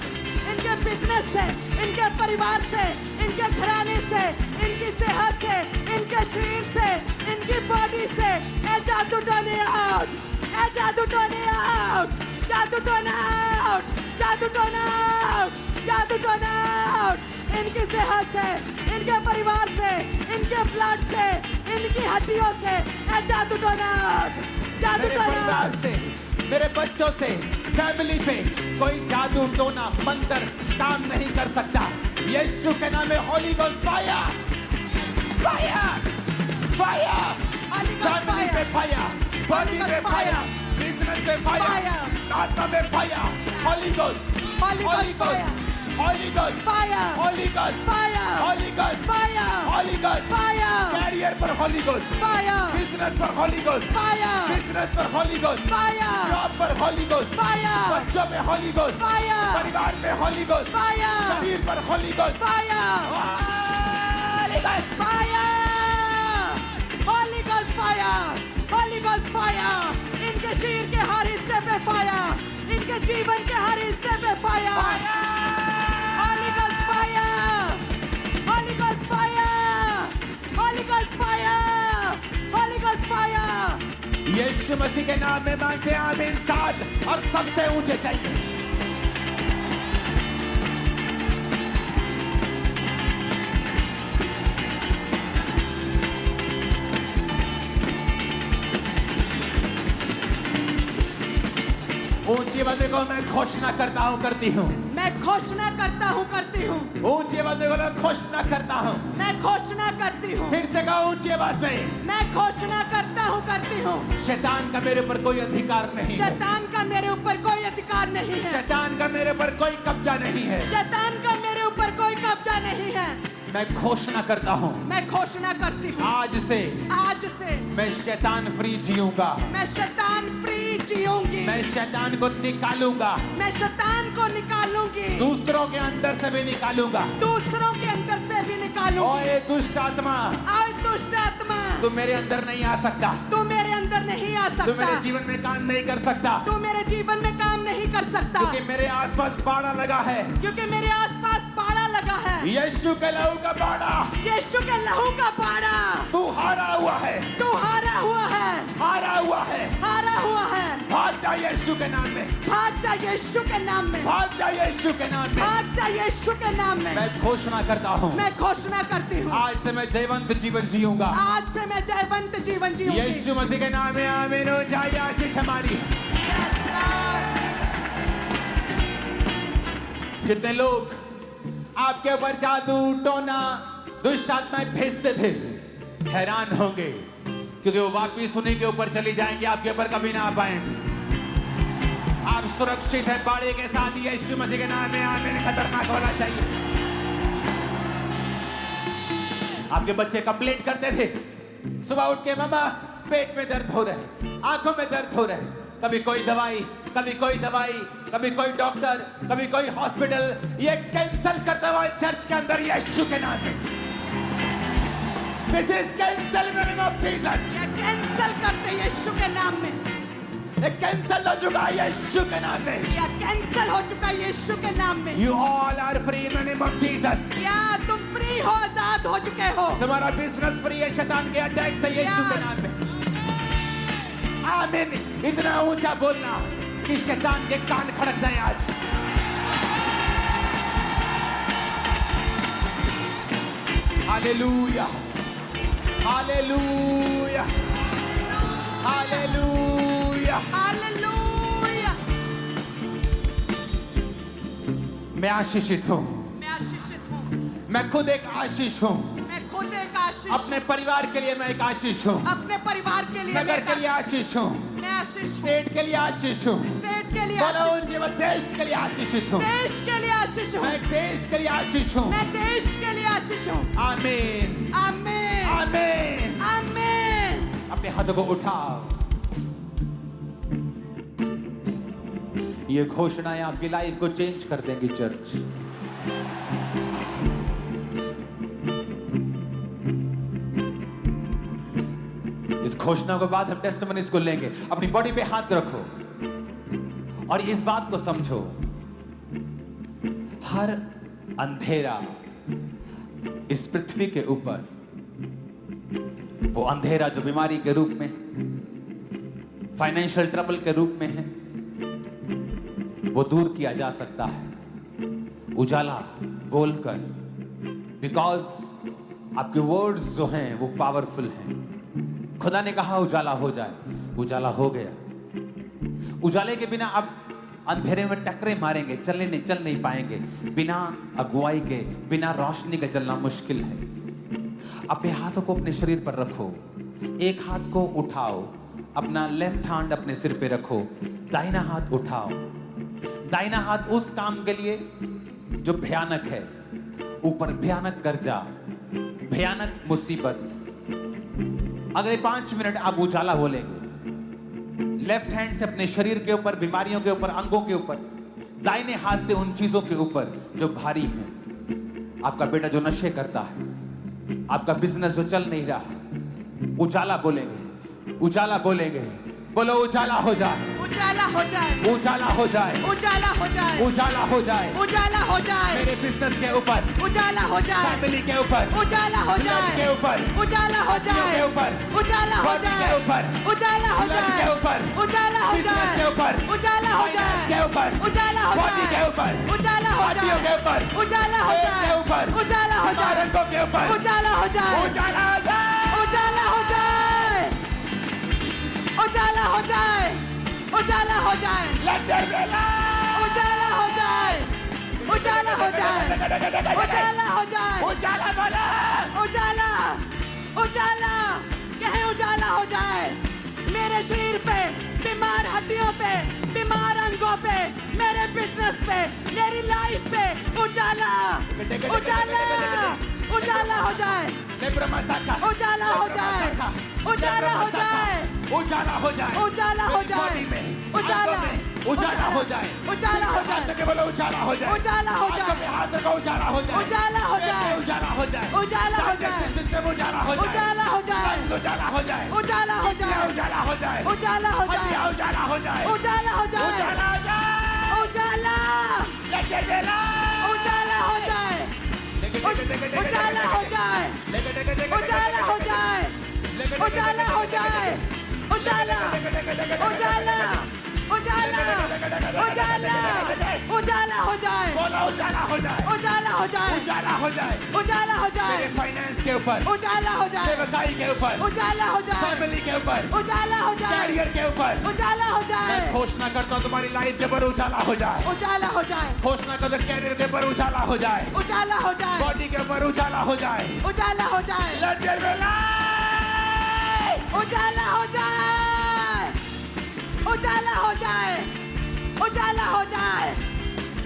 इनके बिजनेस से, इनके परिवार से, इनके घराने से, इनकी सेहत से, इनके शरीर से, इनकी बॉडी से, ऐ जादू टोने आउट, ऐ जादू टोने आउट, जादू टोना आउट, जादू टोना आउट, जादू टोना आउट, इनकी सेहत से, इनके परिवार से, इनके ब्लड से, इनकी हड्डियों से, ऐ जादू टोना आउट, जादू मेरे टोना परिवार आउट। से, मेरे बच्चों से, फैमिली पे कोई जादू टोना मंत्र काम नहीं कर सकता। यीशु के नाम में holy ghost fire, fire, fire, family पे फायर, बॉडी पे फायर, बिजनेस पे फायर, आत्मा पे fire, holy ghost, holy ghost, holy ghost, Fire! Holy ghost, Fire! Holy ghost, Fire! Holy ghost, Fire! Career पर होली गोस्ट, Fire! बिजनेस पर holy ghost, Fire! Business पर holy ghost, Fire! Job पर holy ghost, Fire! बच्चों में holy ghost, Fire! परिवार में holy ghost, Fire! शरीर पर holy ghost, Fire! Holy ghost, Fire! Holy Ghost fire! Holy Ghost fire! इनके शरीर के हर हिस्से पे फायर, इनके जीवन के हर हिस्से पे fire. Holy Ghost fire! Holy Ghost fire! Holy Ghost fire! Holy Ghost fire! यीशु मसीह के नाम में मांगते हैं आमीन। साथ और सबसे ऊंचे चाहिए। ऊंची आवाज़ को मैं घोषणा करता हूँ, करती हूँ। मैं घोषणा करता हूँ, करती हूँ। ऊंची आवाज़ को मैं घोषणा करता हूँ। मैं घोषणा करती हूँ। फिर से कहो ऊंची आवाज़ में। मैं घोषणा करता हूँ, करती हूँ। शैतान का मेरे ऊपर कोई अधिकार नहीं है। शैतान का मेरे ऊपर कोई अधिकार नहीं है। शैतान का मेरे ऊपर कोई कब्जा नहीं है। शैतान का मेरे ऊपर कोई कब्जा नहीं है। मैं घोषणा करता हूँ, मैं घोषणा करती हूँ, आज से मैं शैतान फ्री जीऊंगा। मैं शैतान फ्री जीऊंगी। मैं शैतान को निकालूंगा। मैं शैतान को निकालूंगी। दूसरों के अंदर से भी निकालूंगा। दूसरों के अंदर से भी निकालूंगी। ओए दुष्ट आत्मा, और दुष्ट आत्मा, तू मेरे अंदर नहीं आ सकता। तू मेरे अंदर नहीं आ तू मेरे सकता। जीवन में काम नहीं कर सकता, तू मेरे जीवन में काम नहीं कर सकता, क्योंकि मेरे आसपास बाड़ा लगा है। क्योंकि मेरे आसपास बाड़ा लगा है। यीशु के लहू का बाड़ा। यीशु के लहू का बाड़ा। तू हारा हुआ है, तू हारा हुआ है, हारा हुआ है, जा यीशु के नाम में, भाग जा यीशु के नाम में, भाग जा यीशु के नाम में। भाग जा यीशु के नाम में। मैं घोषणा करता हूँ, मैं घोषणा करती हूँ, आज से मैं जयवंत जीवन जीऊंगा। आज से मैं जयवंत जीवन जीऊंगी। यीशु मसीह के नाम में आमीन हो जाए। आशीष हमारी। जितने लोग आपके ऊपर जादू टोना दुष्ट आत्माएं भेजते थे, हैरान होंगे, क्योंकि वो वापिस उन्हीं के ऊपर चली जाएंगे, आपके ऊपर कभी ना आ पाएंगे। आप सुरक्षित हैं बाड़े के साथ। यीशु मसीह के नाम में आमीन। खतरनाक होना चाहिए। आपके बच्चे कंप्लेंट करते थे सुबह उठ के, मामा पेट में दर्द हो रहा है, आंखों में दर्द हो रहा है। कभी कोई दवाई, कभी कोई दवाई, कभी कोई डॉक्टर, कभी कोई हॉस्पिटल। ये कैंसिल करता हुआ चर्च के अंदर यीशु के नाम में। This is cancel in the name of Jesus. ये कैंसिल करते यीशु के नाम में। ये कैंसिल हो चुका है यीशु के नाम में। या कैंसिल हो चुका है यीशु के नाम में। You all are free in the name of Jesus। या तुम फ्री हो, आजाद हो चुके हो। तुम्हारा बिजनेस फ्री है शैतान के अटैक से यीशु के नाम में। आमीन। इतना ऊंचा बोलना कि शैतान के कान खड़क जाए आज। Hallelujah, hallelujah, hallelujah. हालेलुया। मैं आशीषित हूँ, मैं आशीषित हूँ। मैं खुद एक आशीष हूँ। मैं खुद एक आशीष। अपने परिवार के लिए मैं एक आशीष हूँ। अपने परिवार के लिए नगर मैं के लिए आशीष हूँ। मैं आशीष हूँ। स्टेट के लिए आशीष हूँ। स्टेट के लिए बोलो आशीष। जीवन देश के लिए आशीषित हूँ। देश के लिए आशीष हूँ। मैं देश के लिए आशीष हूँ। मैं देश के लिए आशीष हूँ। आमीन, आमीन। आमीन। आमीन। अपने हाथों को उठाओ। ये घोषणाएं आपकी लाइफ को चेंज कर देंगी चर्च। इस घोषणा के बाद हम टेस्टिमनीज को लेंगे। अपनी बॉडी पे हाथ रखो और इस बात को समझो, हर अंधेरा इस पृथ्वी के ऊपर, वो अंधेरा जो बीमारी के रूप में, फाइनेंशियल ट्रबल के रूप में है, वो दूर किया जा सकता है उजाला बोलकर। बिकॉज आपके वर्ड्स जो हैं वो पावरफुल हैं। खुदा ने कहा उजाला हो जाए, उजाला हो गया। उजाले के बिना आप अंधेरे में टकरे मारेंगे, चल नहीं पाएंगे। बिना अगुवाई के, बिना रोशनी के चलना मुश्किल है। अपने हाथों को अपने शरीर पर रखो, एक हाथ को उठाओ, अपना लेफ्ट हैंड अपने सिर पे रखो, दाहिना हाथ उठाओ। दाहिना हाथ उस काम के लिए जो भयानक है, ऊपर भयानक कर्जा, भयानक मुसीबत। अगले 5 मिनट आप उजाला बोलेंगे। लेफ्ट हैंड से अपने शरीर के ऊपर, बीमारियों के ऊपर, अंगों के ऊपर, दाहिने हाथ से उन चीजों के ऊपर जो भारी हैं। आपका बेटा जो नशे करता है, आपका बिजनेस जो चल नहीं रहा, उजाला बोलेंगे, उजाला बोलेंगे। बोलो उजाला हो जाए, उजाला हो जाए, उजाला हो जाए, उजाला हो जाए, उजाला हो जाए, उजाला हो जाए, मेरे बिजनेस के ऊपर, उजाला हो जाए, फैमिली के ऊपर, उजाला हो ब्लड जाए, के ऊपर, उजाला हो जाए, के ऊपर, उजाला हो बॉडी जाए, के ऊपर, उजाला हो ब्लड जाए, के ऊपर, उजाला हो बिजनेस जाए, के ऊपर, उजाला हो जाए, फाइनेंस के ऊपर, उजाला हो बॉडी जाए, के ऊपर, उजाला हो हड्डियों जाए, के ऊपर, उजाला हो पेट जाए, के ऊपर, उजाला हो जाए, रंगों के ऊपर, उजाला हो जाए, उजाला हो जाए, उजाला हो जाए, उजाला हो जाए, उजाला हो जाए, Let there be light! उजाला हो जाए, उजाला हो जाए, उजाला हो जाए, उजाला बोला, उजाला, उजाला, कहे उजाला हो जाए। मेरे शरीर पे, बीमार हड्डियों पे, बीमार अंगों पे, मेरे बिजनेस पे, मेरी लाइफ पे उजाला, उजाला, उजाला हो जाए, लेब्रमासाका, उजाला हो जाए, उजाला हो जाए, उजाला हो जाए, उजाला हो जाए, बॉडी में, उजाला, आंखों में, उजाला हो जाए, उजाला हो जाए, हाथ के बोलो उजाला हो जाए, उजाला हो जाए, आंखों में हाथ रखो उजाला हो जाए, उजाला हो पेट में जाए, उजाला हो जाए, उजाला हो जाए, डाइजेस्टिव सिस्टम उजाला हो जाए, उजाला हो जाए, लंग्स उजाला हो जाए, उजाला हो किडनियां जाए, उजाला हो जाए, उजाला हो जाए, हड्डियां उजाला हो जाए, उजाला हो जाए, उजाला हो जाए, उजाला, लेके चला, उजाला हो जाए, उजाला हो जाए, उजाला हो जाए, उजाला हो जाए, उजाला, उजाला, उजाला उजाला उजाला हो जाए बोलो उजाला हो जाए, उजाला हो जाए उजाला हो जाए उजाला हो जाए मेरे फाइनेंस के ऊपर, उजाला हो जाए सेवकाई के ऊपर, उजाला हो जाए फैमिली के ऊपर, उजाला हो जाए कैरियर के ऊपर। उजाला हो मैं जाए घोषणा करता हूँ तुम्हारी लाइफ के ऊपर उजाला हो जाए। उजाला हो जाए घोषणा करता हूँ कैरियर के ऊपर उजाला हो जाए, उजाला हो जाए बॉडी के ऊपर उजाला हो जाए। उजाला हो जाए Let there be light! उजाला हो जाए उजाला हो जाए उजाला हो जाए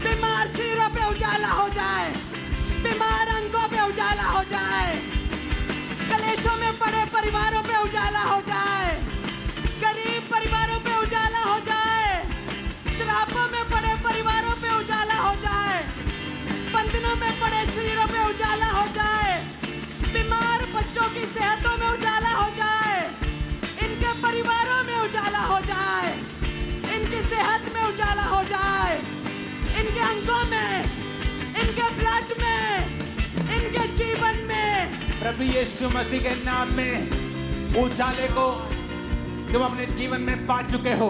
बीमार चीरों पे उजाला हो जाए बीमार अंगों पे उजाला हो जाए कलेशों में पड़े परिवारों पे उजाला हो जाए गरीब परिवारों पे उजाला हो जाए श्रापों में पड़े परिवारों पे उजाला हो जाए बंधनों में पड़े शरीरों पे उजाला हो जाए बीमार बच्चों की सेहतों में उजाला हो जाए इनके परिवारों में उजाला हो जाए इनकी सेहत में उजाला हो जाए इनके अंगों में इनके ब्लड में इनके जीवन में प्रभु यीशु मसीह के नाम में उजाले को तुम अपने जीवन में पा चुके हो।